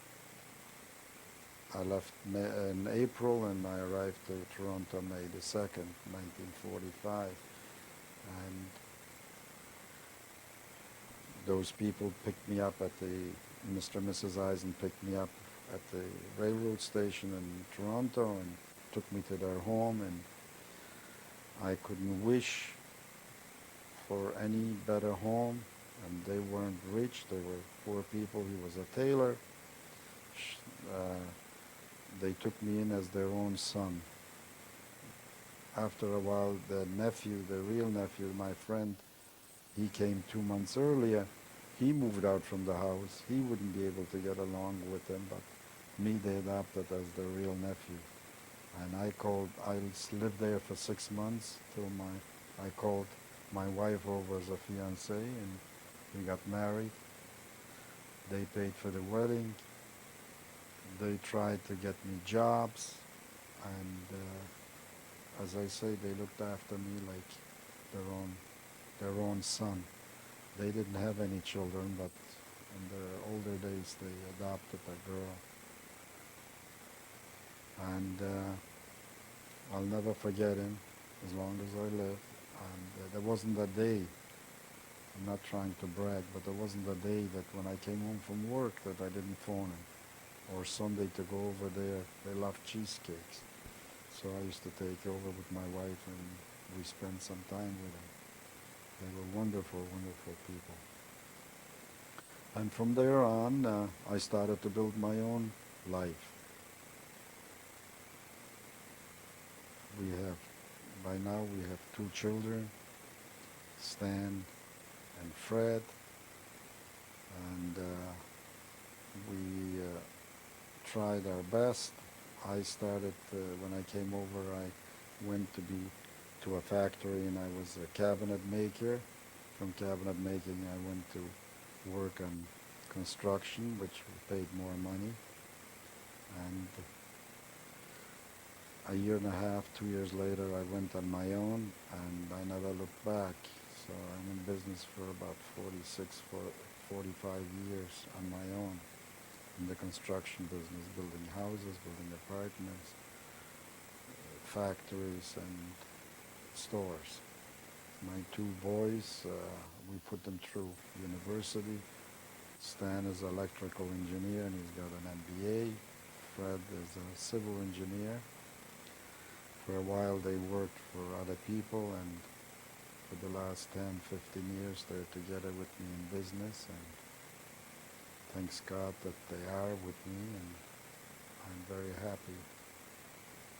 I left in April, and I arrived to Toronto May the 2nd, 1945. And those people picked me up Mr. and Mrs. Eisen picked me up at the railroad station in Toronto and took me to their home, and I couldn't wish for any better home. And they weren't rich, they were poor people. He was a tailor. They took me in as their own son. After a while, the nephew, the real nephew, my friend, he came 2 months earlier. He moved out from the house. He wouldn't be able to get along with them, but me they adopted as their real nephew. And I lived there for 6 months till I called my wife over as a fiancé, and we got married. They paid for the wedding. They tried to get me jobs, and as I say, they looked after me like their own son. They didn't have any children, but in their older days they adopted a girl. And I'll never forget him as long as I live. And there wasn't a day, I'm not trying to brag, but there wasn't a day that when I came home from work that I didn't phone him. Or Sunday to go over there. They loved cheesecakes. So I used to take over with my wife and we spent some time with them. They were wonderful, wonderful people. And from there on, I started to build my own life. By now we have 2 children, Stan and Fred, and we tried our best. I started, when I came over, I went to a factory and I was a cabinet maker. From cabinet making I went to work on construction, which paid more money. And a year and a half, 2 years later, I went on my own and I never looked back. So I'm in business for about 45 years on my own in the construction business, building houses, building apartments, factories and stores. My 2 boys, we put them through university. Stan is an electrical engineer and he's got an MBA. Fred is a civil engineer. For a while they worked for other people, and for the last 10, 15 years they're together with me in business, and thanks God that they are with me, and I'm very happy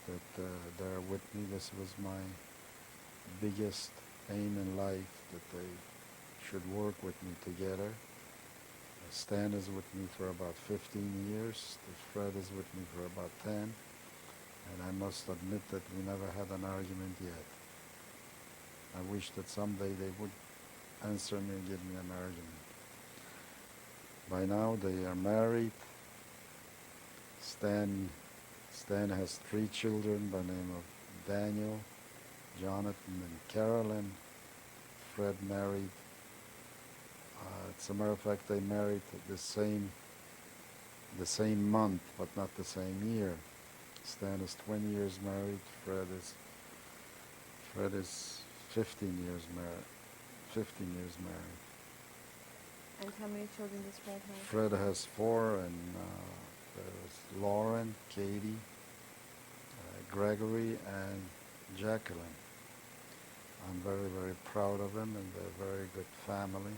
that they're with me. This was my biggest aim in life, that they should work with me together. Stan is with me for about 15 years. Fred is with me for about 10. And I must admit that we never had an argument yet. I wish that someday they would answer me and give me an argument. By now they are married. Stan has 3 children by the name of Daniel, Jonathan, and Carolyn. Fred married. As a matter of fact, they married the same month, but not the same year. Stan is 20 years married. Fred is 15 years married. And how many children does Fred have? Fred has 4, and there's Lauren, Katie, Gregory, and Jacqueline. I'm very, very proud of them, and they're a very good family.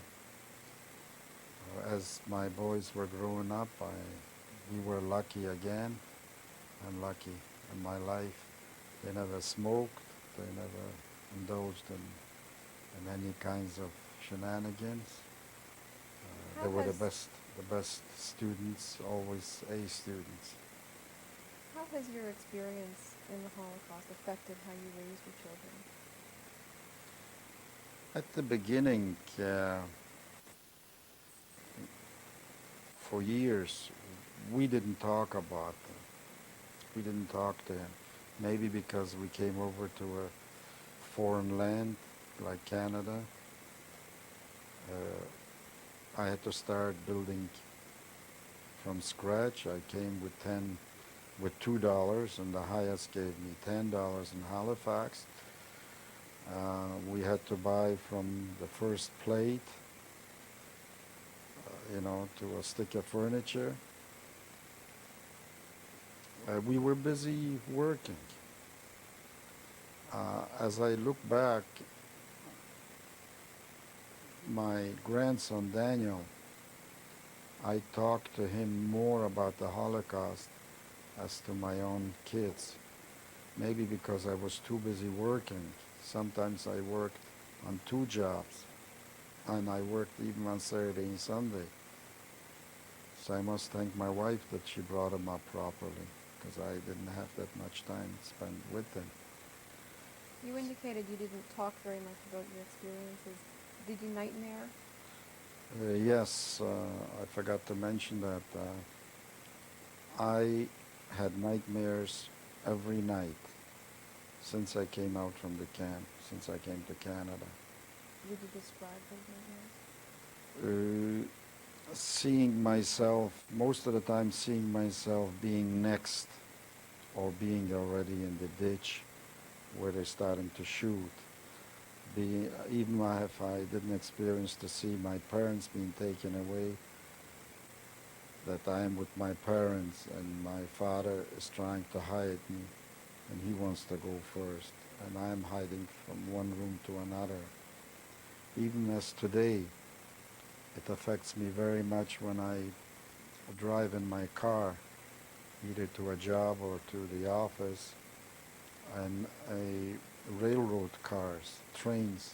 As my boys were growing up, we were lucky again. I'm lucky in my life. They never smoked. They never indulged in any kinds of shenanigans. They were the best students, always A students. How has your experience in the Holocaust affected how you raised your children? At the beginning, for years, we didn't talk about them. We didn't talk to him. Maybe because we came over to a foreign land like Canada. I had to start building from scratch. I came with $2, and the highest gave me $10 in Halifax. We had to buy from the first plate, to a stick of furniture. We were busy working. As I look back, my grandson Daniel, I talked to him more about the Holocaust as to my own kids. Maybe because I was too busy working. Sometimes I worked on 2 jobs, and I worked even on Saturday and Sunday. So I must thank my wife that she brought him up properly, because I didn't have that much time spent with him. You indicated you didn't talk very much about your experiences. Did you nightmare? Yes, I forgot to mention that. I had nightmares every night since I came out from the camp, since I came to Canada. Would you describe those nightmares? Seeing myself, most of the time seeing myself being next or being already in the ditch where they're starting to shoot. Even if I didn't experience to see my parents being taken away, that I am with my parents and my father is trying to hide me and he wants to go first and I am hiding from one room to another. Even as today, it affects me very much when I drive in my car, either to a job or to the office, and railroad cars, trains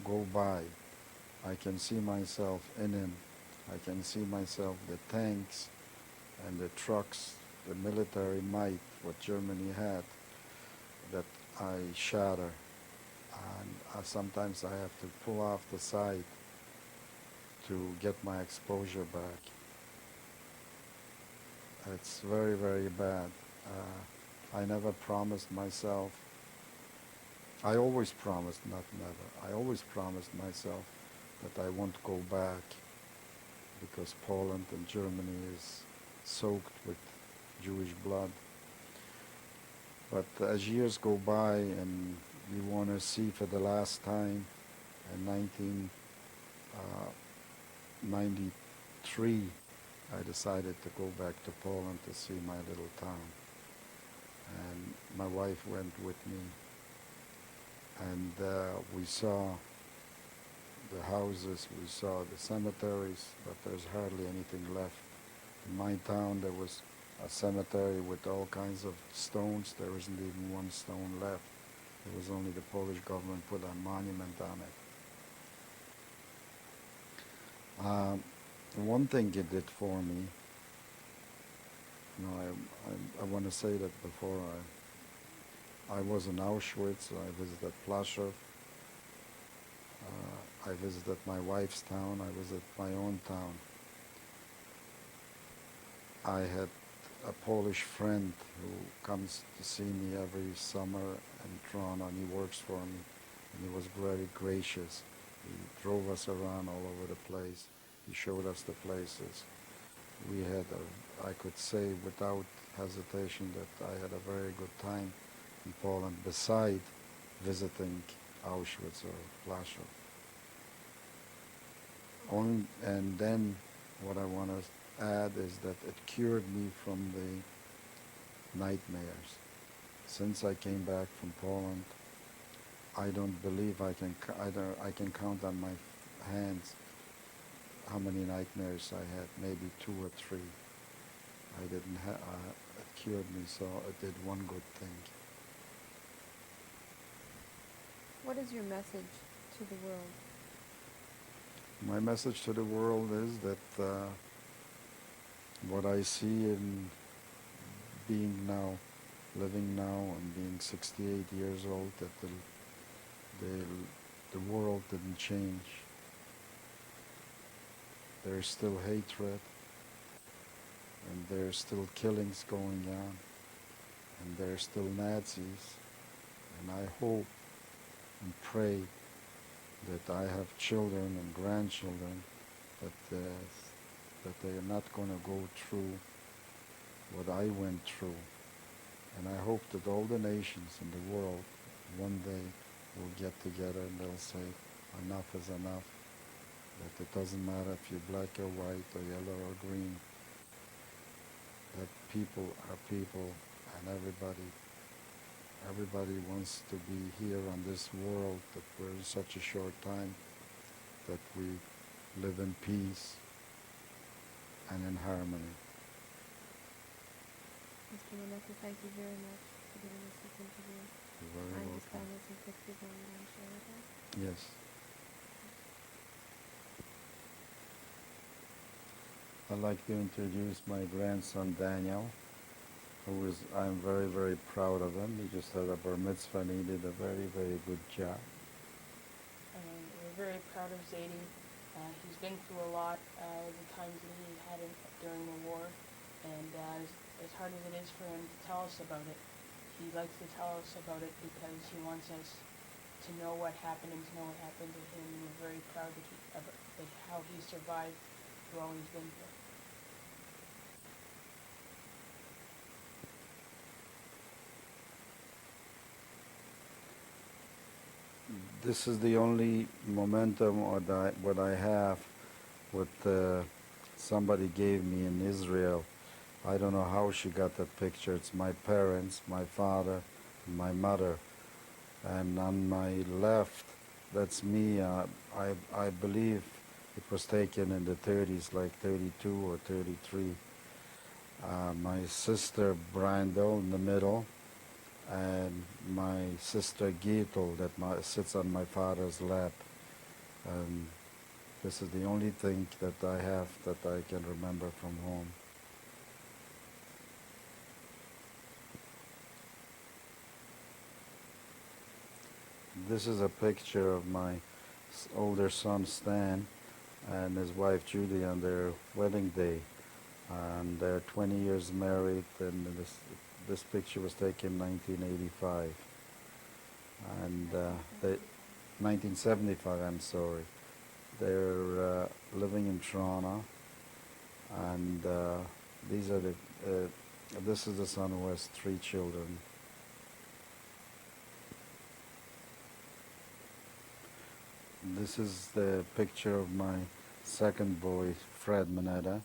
go by. I can see myself in them. I can see myself, the tanks and the trucks, the military might, what Germany had, that I shatter. And sometimes I have to pull off the side to get my exposure back. It's very, very bad. I never promised myself. I always promised, not never. I always promised myself that I won't go back because Poland and Germany is soaked with Jewish blood. But as years go by and you want to see for the last time in 1993, I decided to go back to Poland to see my little town. And my wife went with me. And we saw the houses, we saw the cemeteries, but there's hardly anything left. In my town there was a cemetery with all kinds of stones. There isn't even one stone left. It was only the Polish government put a monument on it. One thing it did for me, I want to say that before I was in Auschwitz, I visited Plaszow, I visited my wife's town, I visited my own town. I had a Polish friend who comes to see me every summer in Toronto, and he works for me, and he was very gracious. He drove us around all over the place. He showed us the places. We had, I could say without hesitation that I had a very good time in Poland, beside visiting Auschwitz or Plaszow. And then what I want to add is that it cured me from the nightmares. Since I came back from Poland, I don't believe I can count on my hands how many nightmares I had, maybe 2 or 3. I didn't have, it cured me, so it did one good thing. What is your message to the world? My message to the world is that what I see in being now, living now and being 68 years old, that the world didn't change. There's still hatred, and there's still killings going on, and there's still Nazis, and I hope and pray that I have children and grandchildren, that they are not going to go through what I went through. And I hope that all the nations in the world one day will get together and they'll say, enough is enough. That it doesn't matter if you're black or white or yellow or green. That people are people, and everybody wants to be here on this world, that we're in such a short time, that we live in peace and in harmony. Mr. Moneta, thank you very much for giving us this interview. You're very I welcome. understand there's some pictures that you want to share with us. Yes. I'd like to introduce my grandson Daniel, who is, I'm very, very proud of him. He just had a bar mitzvah and he did a very, very good job. We're very proud of Zadie. He's been through a lot the times that he had during the war, and as hard as it is for him to tell us about it, he likes to tell us about it because he wants us to know what happened and to know what happened to him. We're very proud of how he survived through all he's been through. This is the only momentum what I have what somebody gave me in Israel. I don't know how she got that picture. It's my parents, my father, and my mother. And on my left, that's me. I believe it was taken in the 30s, like 32 or 33. My sister Brando in the middle, and my sister Gittel that sits on my father's lap. And this is the only thing that I have that I can remember from home. This is a picture of my older son Stan and his wife Judy on their wedding day. And they're 20 years married, and this picture was taken in 1985. And 1975, I'm sorry. They're living in Toronto, and these are this is the son who has 3 children. This is the picture of my second boy, Fred Moneta,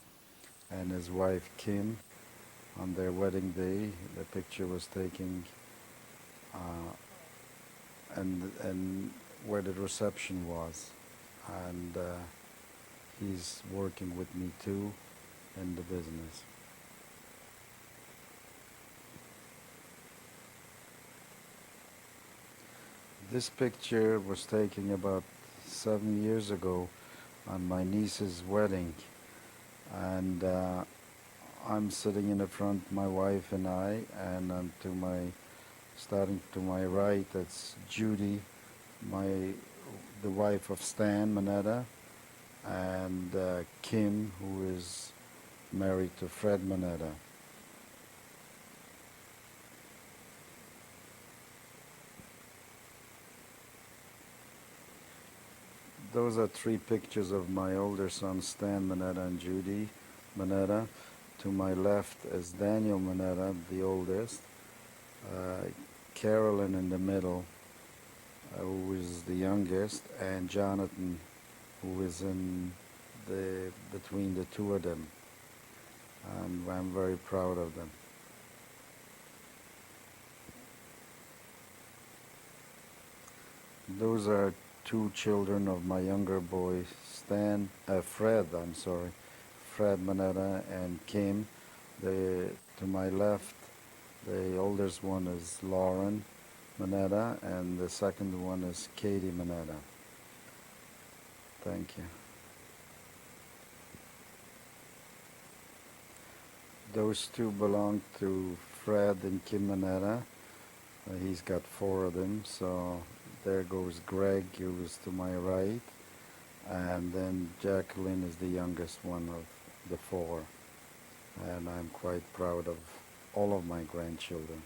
and his wife Kim on their wedding day. The picture was taken and where the reception was, and he's working with me too in the business. This picture was taken about 7 years ago on my niece's wedding, and I'm sitting in the front, my wife and I, and starting to my right, that's Judy, the wife of Stan Moneta, and Kim, who is married to Fred Moneta. Those are 3 pictures of my older son Stan Moneta and Judy Moneta. To my left is Daniel Moneta, the oldest, Carolyn in the middle, who is the youngest, and Jonathan, who is between the 2 of them. And I'm very proud of them. Those are 2 children of my younger boy, Fred Moneta and Kim. To my left, the oldest one is Lauren Moneta, and the second one is Katie Moneta. Thank you. Those 2 belong to Fred and Kim Moneta. He's got 4 of them, so there goes Greg, who is to my right, and then Jacqueline is the youngest one of the 4, and I'm quite proud of all of my grandchildren.